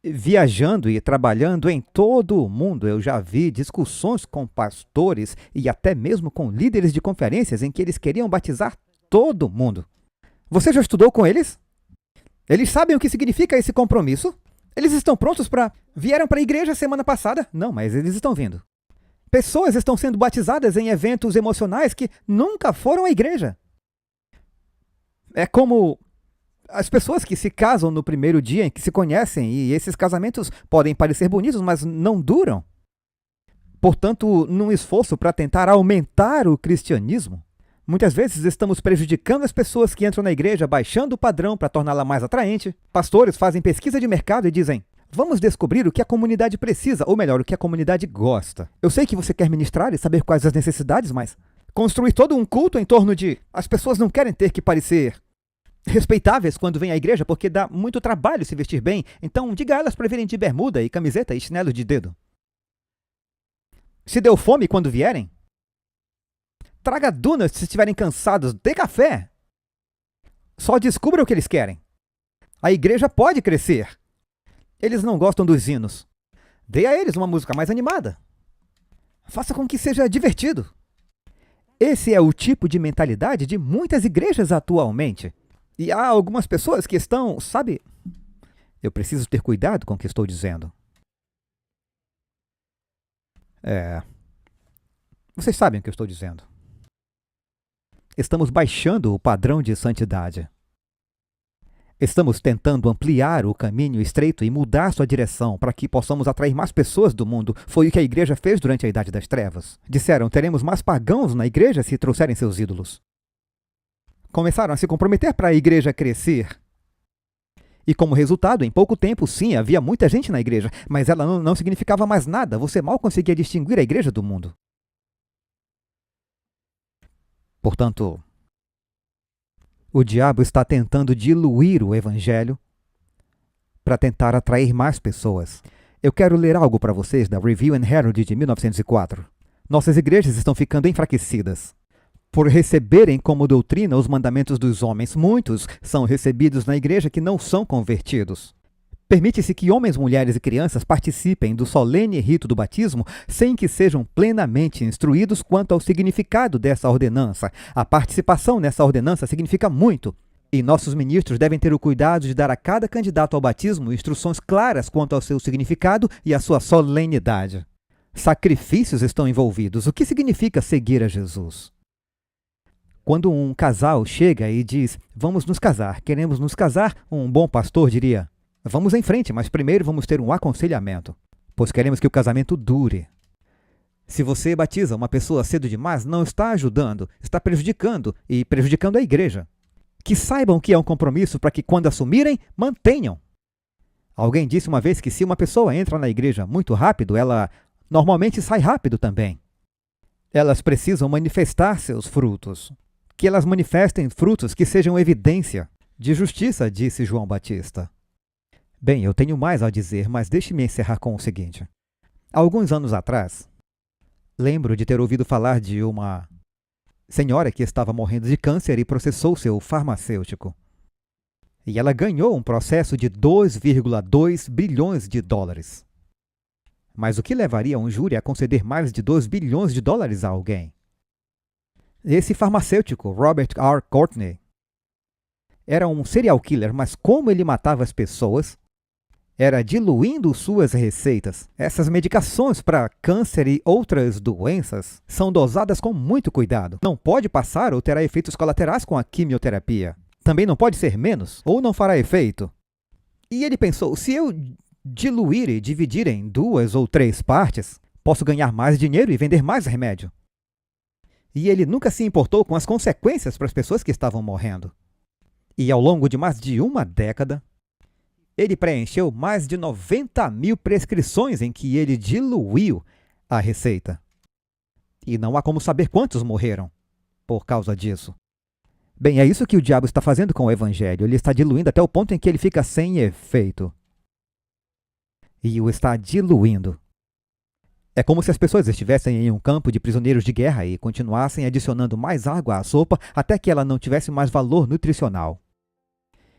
Viajando e trabalhando em todo o mundo, eu já vi discussões com pastores e até mesmo com líderes de conferências em que eles queriam batizar todo mundo. Você já estudou com eles? Eles sabem o que significa esse compromisso? Eles estão prontos para... Vieram para a igreja semana passada? Não, mas eles estão vindo. Pessoas estão sendo batizadas em eventos emocionais que nunca foram à igreja. É como as pessoas que se casam no primeiro dia em que se conhecem, e esses casamentos podem parecer bonitos, mas não duram. Portanto, num esforço para tentar aumentar o cristianismo, muitas vezes estamos prejudicando as pessoas que entram na igreja, baixando o padrão para torná-la mais atraente. Pastores fazem pesquisa de mercado e dizem: vamos descobrir o que a comunidade precisa, ou melhor, o que a comunidade gosta. Eu sei que você quer ministrar e saber quais as necessidades, mas construir todo um culto em torno de... As pessoas não querem ter que parecer respeitáveis quando vêm à igreja, porque dá muito trabalho se vestir bem. Então, diga a elas para virem de bermuda e camiseta e chinelo de dedo. Se deu fome quando vierem? Traga donuts se estiverem cansados. Dê café. Só descubra o que eles querem. A igreja pode crescer. Eles não gostam dos hinos. Dê a eles uma música mais animada. Faça com que seja divertido. Esse é o tipo de mentalidade de muitas igrejas atualmente. E há algumas pessoas que estão, sabe... Eu preciso ter cuidado com o que estou dizendo. Vocês sabem o que eu estou dizendo. Estamos baixando o padrão de santidade. Estamos tentando ampliar o caminho estreito e mudar sua direção para que possamos atrair mais pessoas do mundo. Foi o que a igreja fez durante a Idade das Trevas. Disseram: teremos mais pagãos na igreja se trouxerem seus ídolos. Começaram a se comprometer para a igreja crescer. E como resultado, em pouco tempo, sim, havia muita gente na igreja, mas ela não significava mais nada. Você mal conseguia distinguir a igreja do mundo. Portanto, o diabo está tentando diluir o evangelho para tentar atrair mais pessoas. Eu quero ler algo para vocês da Review and Herald de 1904. Nossas igrejas estão ficando enfraquecidas. Por receberem como doutrina os mandamentos dos homens, muitos são recebidos na igreja que não são convertidos. Permite-se que homens, mulheres e crianças participem do solene rito do batismo sem que sejam plenamente instruídos quanto ao significado dessa ordenança. A participação nessa ordenança significa muito, e nossos ministros devem ter o cuidado de dar a cada candidato ao batismo instruções claras quanto ao seu significado e à sua solenidade. Sacrifícios estão envolvidos. O que significa seguir a Jesus? Quando um casal chega e diz: vamos nos casar, queremos nos casar, um bom pastor diria: vamos em frente, mas primeiro vamos ter um aconselhamento, pois queremos que o casamento dure. Se você batiza uma pessoa cedo demais, não está ajudando, está prejudicando e prejudicando a igreja. Que saibam que é um compromisso para que quando assumirem, mantenham. Alguém disse uma vez que se uma pessoa entra na igreja muito rápido, ela normalmente sai rápido também. Elas precisam manifestar seus frutos. Que elas manifestem frutos que sejam evidência de justiça, disse João Batista. Bem, eu tenho mais a dizer, mas deixe-me encerrar com o seguinte. Há alguns anos atrás, lembro de ter ouvido falar de uma senhora que estava morrendo de câncer e processou seu farmacêutico. E ela ganhou um processo de 2,2 bilhões de dólares. Mas o que levaria um júri a conceder mais de 2 bilhões de dólares a alguém? Esse farmacêutico, Robert R. Courtney, era um serial killer, mas como ele matava as pessoas, era diluindo suas receitas. Essas medicações para câncer e outras doenças são dosadas com muito cuidado. Não pode passar ou terá efeitos colaterais com a quimioterapia. Também não pode ser menos ou não fará efeito. E ele pensou: se eu diluir e dividir em 2 ou 3 partes, posso ganhar mais dinheiro e vender mais remédio. E ele nunca se importou com as consequências para as pessoas que estavam morrendo. E ao longo de mais de uma década, ele preencheu mais de 90 mil prescrições em que ele diluiu a receita. E não há como saber quantos morreram por causa disso. Bem, é isso que o diabo está fazendo com o evangelho. Ele está diluindo até o ponto em que ele fica sem efeito. E o está diluindo. É como se as pessoas estivessem em um campo de prisioneiros de guerra e continuassem adicionando mais água à sopa até que ela não tivesse mais valor nutricional.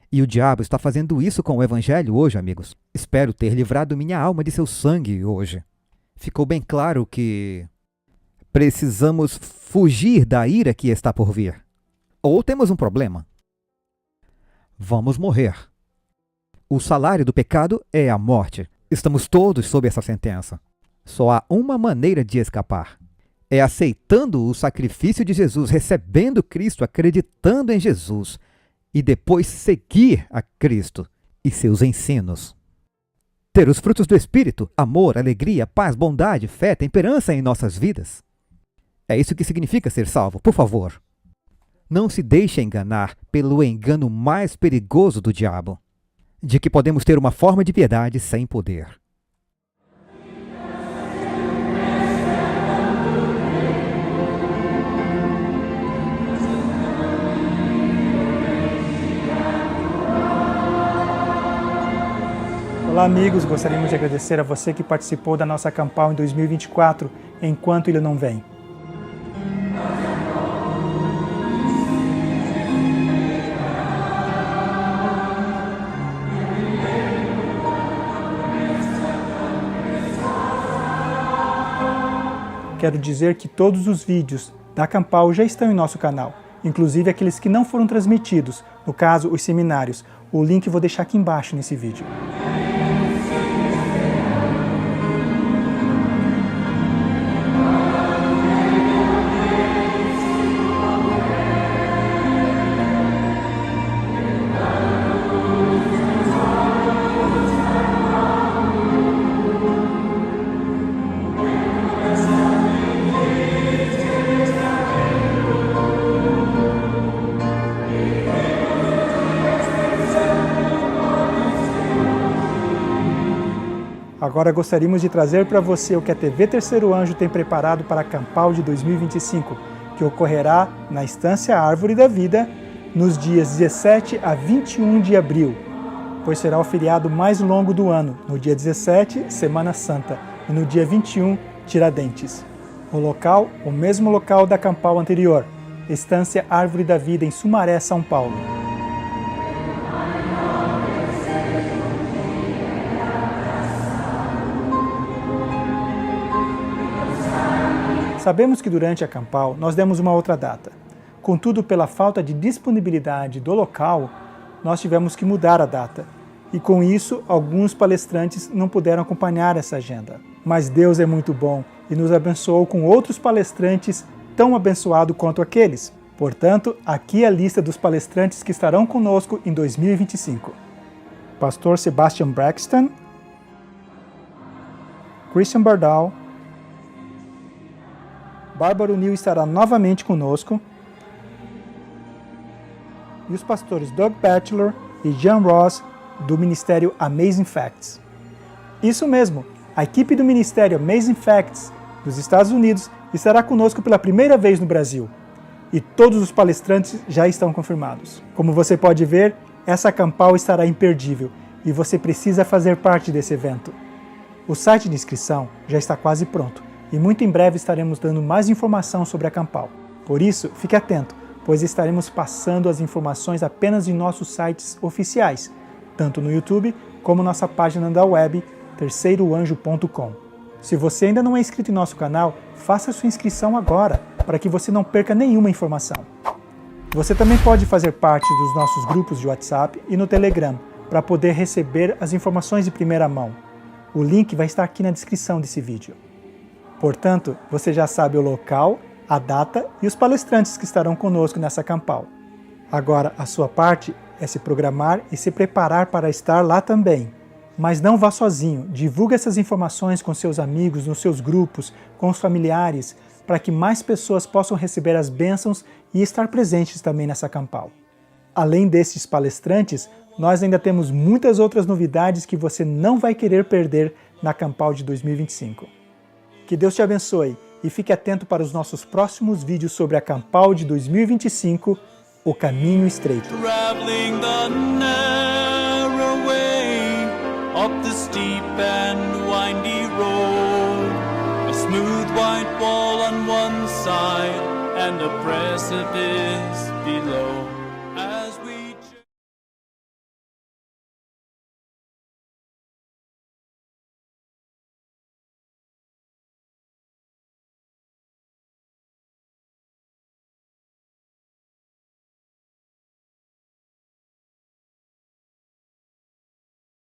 E o diabo está fazendo isso com o Evangelho hoje, amigos. Espero ter livrado minha alma de seu sangue hoje. Ficou bem claro que precisamos fugir da ira que está por vir. Ou temos um problema. Vamos morrer. O salário do pecado é a morte. Estamos todos sob essa sentença. Só há uma maneira de escapar. É aceitando o sacrifício de Jesus, recebendo Cristo, acreditando em Jesus e depois seguir a Cristo e seus ensinos. Ter os frutos do Espírito, amor, alegria, paz, bondade, fé, temperança em nossas vidas. É isso que significa ser salvo, por favor. Não se deixe enganar pelo engano mais perigoso do diabo, de que podemos ter uma forma de piedade sem poder. Olá amigos, gostaríamos de agradecer a você que participou da nossa Campal em 2024, enquanto ele não vem. Quero dizer que todos os vídeos da Campal já estão em nosso canal, inclusive aqueles que não foram transmitidos, no caso os seminários. O link eu vou deixar aqui embaixo nesse vídeo. Agora gostaríamos de trazer para você o que a TV Terceiro Anjo tem preparado para a Campal de 2025, que ocorrerá na Estância Árvore da Vida nos dias 17 a 21 de abril, pois será o feriado mais longo do ano, no dia 17, Semana Santa, e no dia 21, Tiradentes. O local, o mesmo local da Campal anterior, Estância Árvore da Vida em Sumaré, São Paulo. Sabemos que durante a Campal nós demos uma outra data. Contudo, pela falta de disponibilidade do local, nós tivemos que mudar a data. E com isso, alguns palestrantes não puderam acompanhar essa agenda. Mas Deus é muito bom e nos abençoou com outros palestrantes tão abençoados quanto aqueles. Portanto, aqui é a lista dos palestrantes que estarão conosco em 2025. Pastor Sebastian Braxton, Christian Bardal, Bárbara O'Neill estará novamente conosco, e os pastores Doug Batchelor e John Ross, do Ministério Amazing Facts. Isso mesmo, a equipe do Ministério Amazing Facts dos Estados Unidos estará conosco pela primeira vez no Brasil, e todos os palestrantes já estão confirmados. Como você pode ver, essa Campal estará imperdível, e você precisa fazer parte desse evento. O site de inscrição já está quase pronto, e muito em breve estaremos dando mais informação sobre a Campal. Por isso, fique atento, pois estaremos passando as informações apenas em nossos sites oficiais, tanto no YouTube como nossa página da web, terceiroanjo.com. Se você ainda não é inscrito em nosso canal, faça sua inscrição agora, para que você não perca nenhuma informação. Você também pode fazer parte dos nossos grupos de WhatsApp e no Telegram, para poder receber as informações de primeira mão. O link vai estar aqui na descrição desse vídeo. Portanto, você já sabe o local, a data e os palestrantes que estarão conosco nessa Campal. Agora, a sua parte é se programar e se preparar para estar lá também. Mas não vá sozinho, divulgue essas informações com seus amigos, nos seus grupos, com os familiares, para que mais pessoas possam receber as bênçãos e estar presentes também nessa Campal. Além destes palestrantes, nós ainda temos muitas outras novidades que você não vai querer perder na Campal de 2025. Que Deus te abençoe e fique atento para os nossos próximos vídeos sobre a Campal de 2025, O Caminho Estreito. Traveling the narrow way up the steep and windy road, and the precipice below.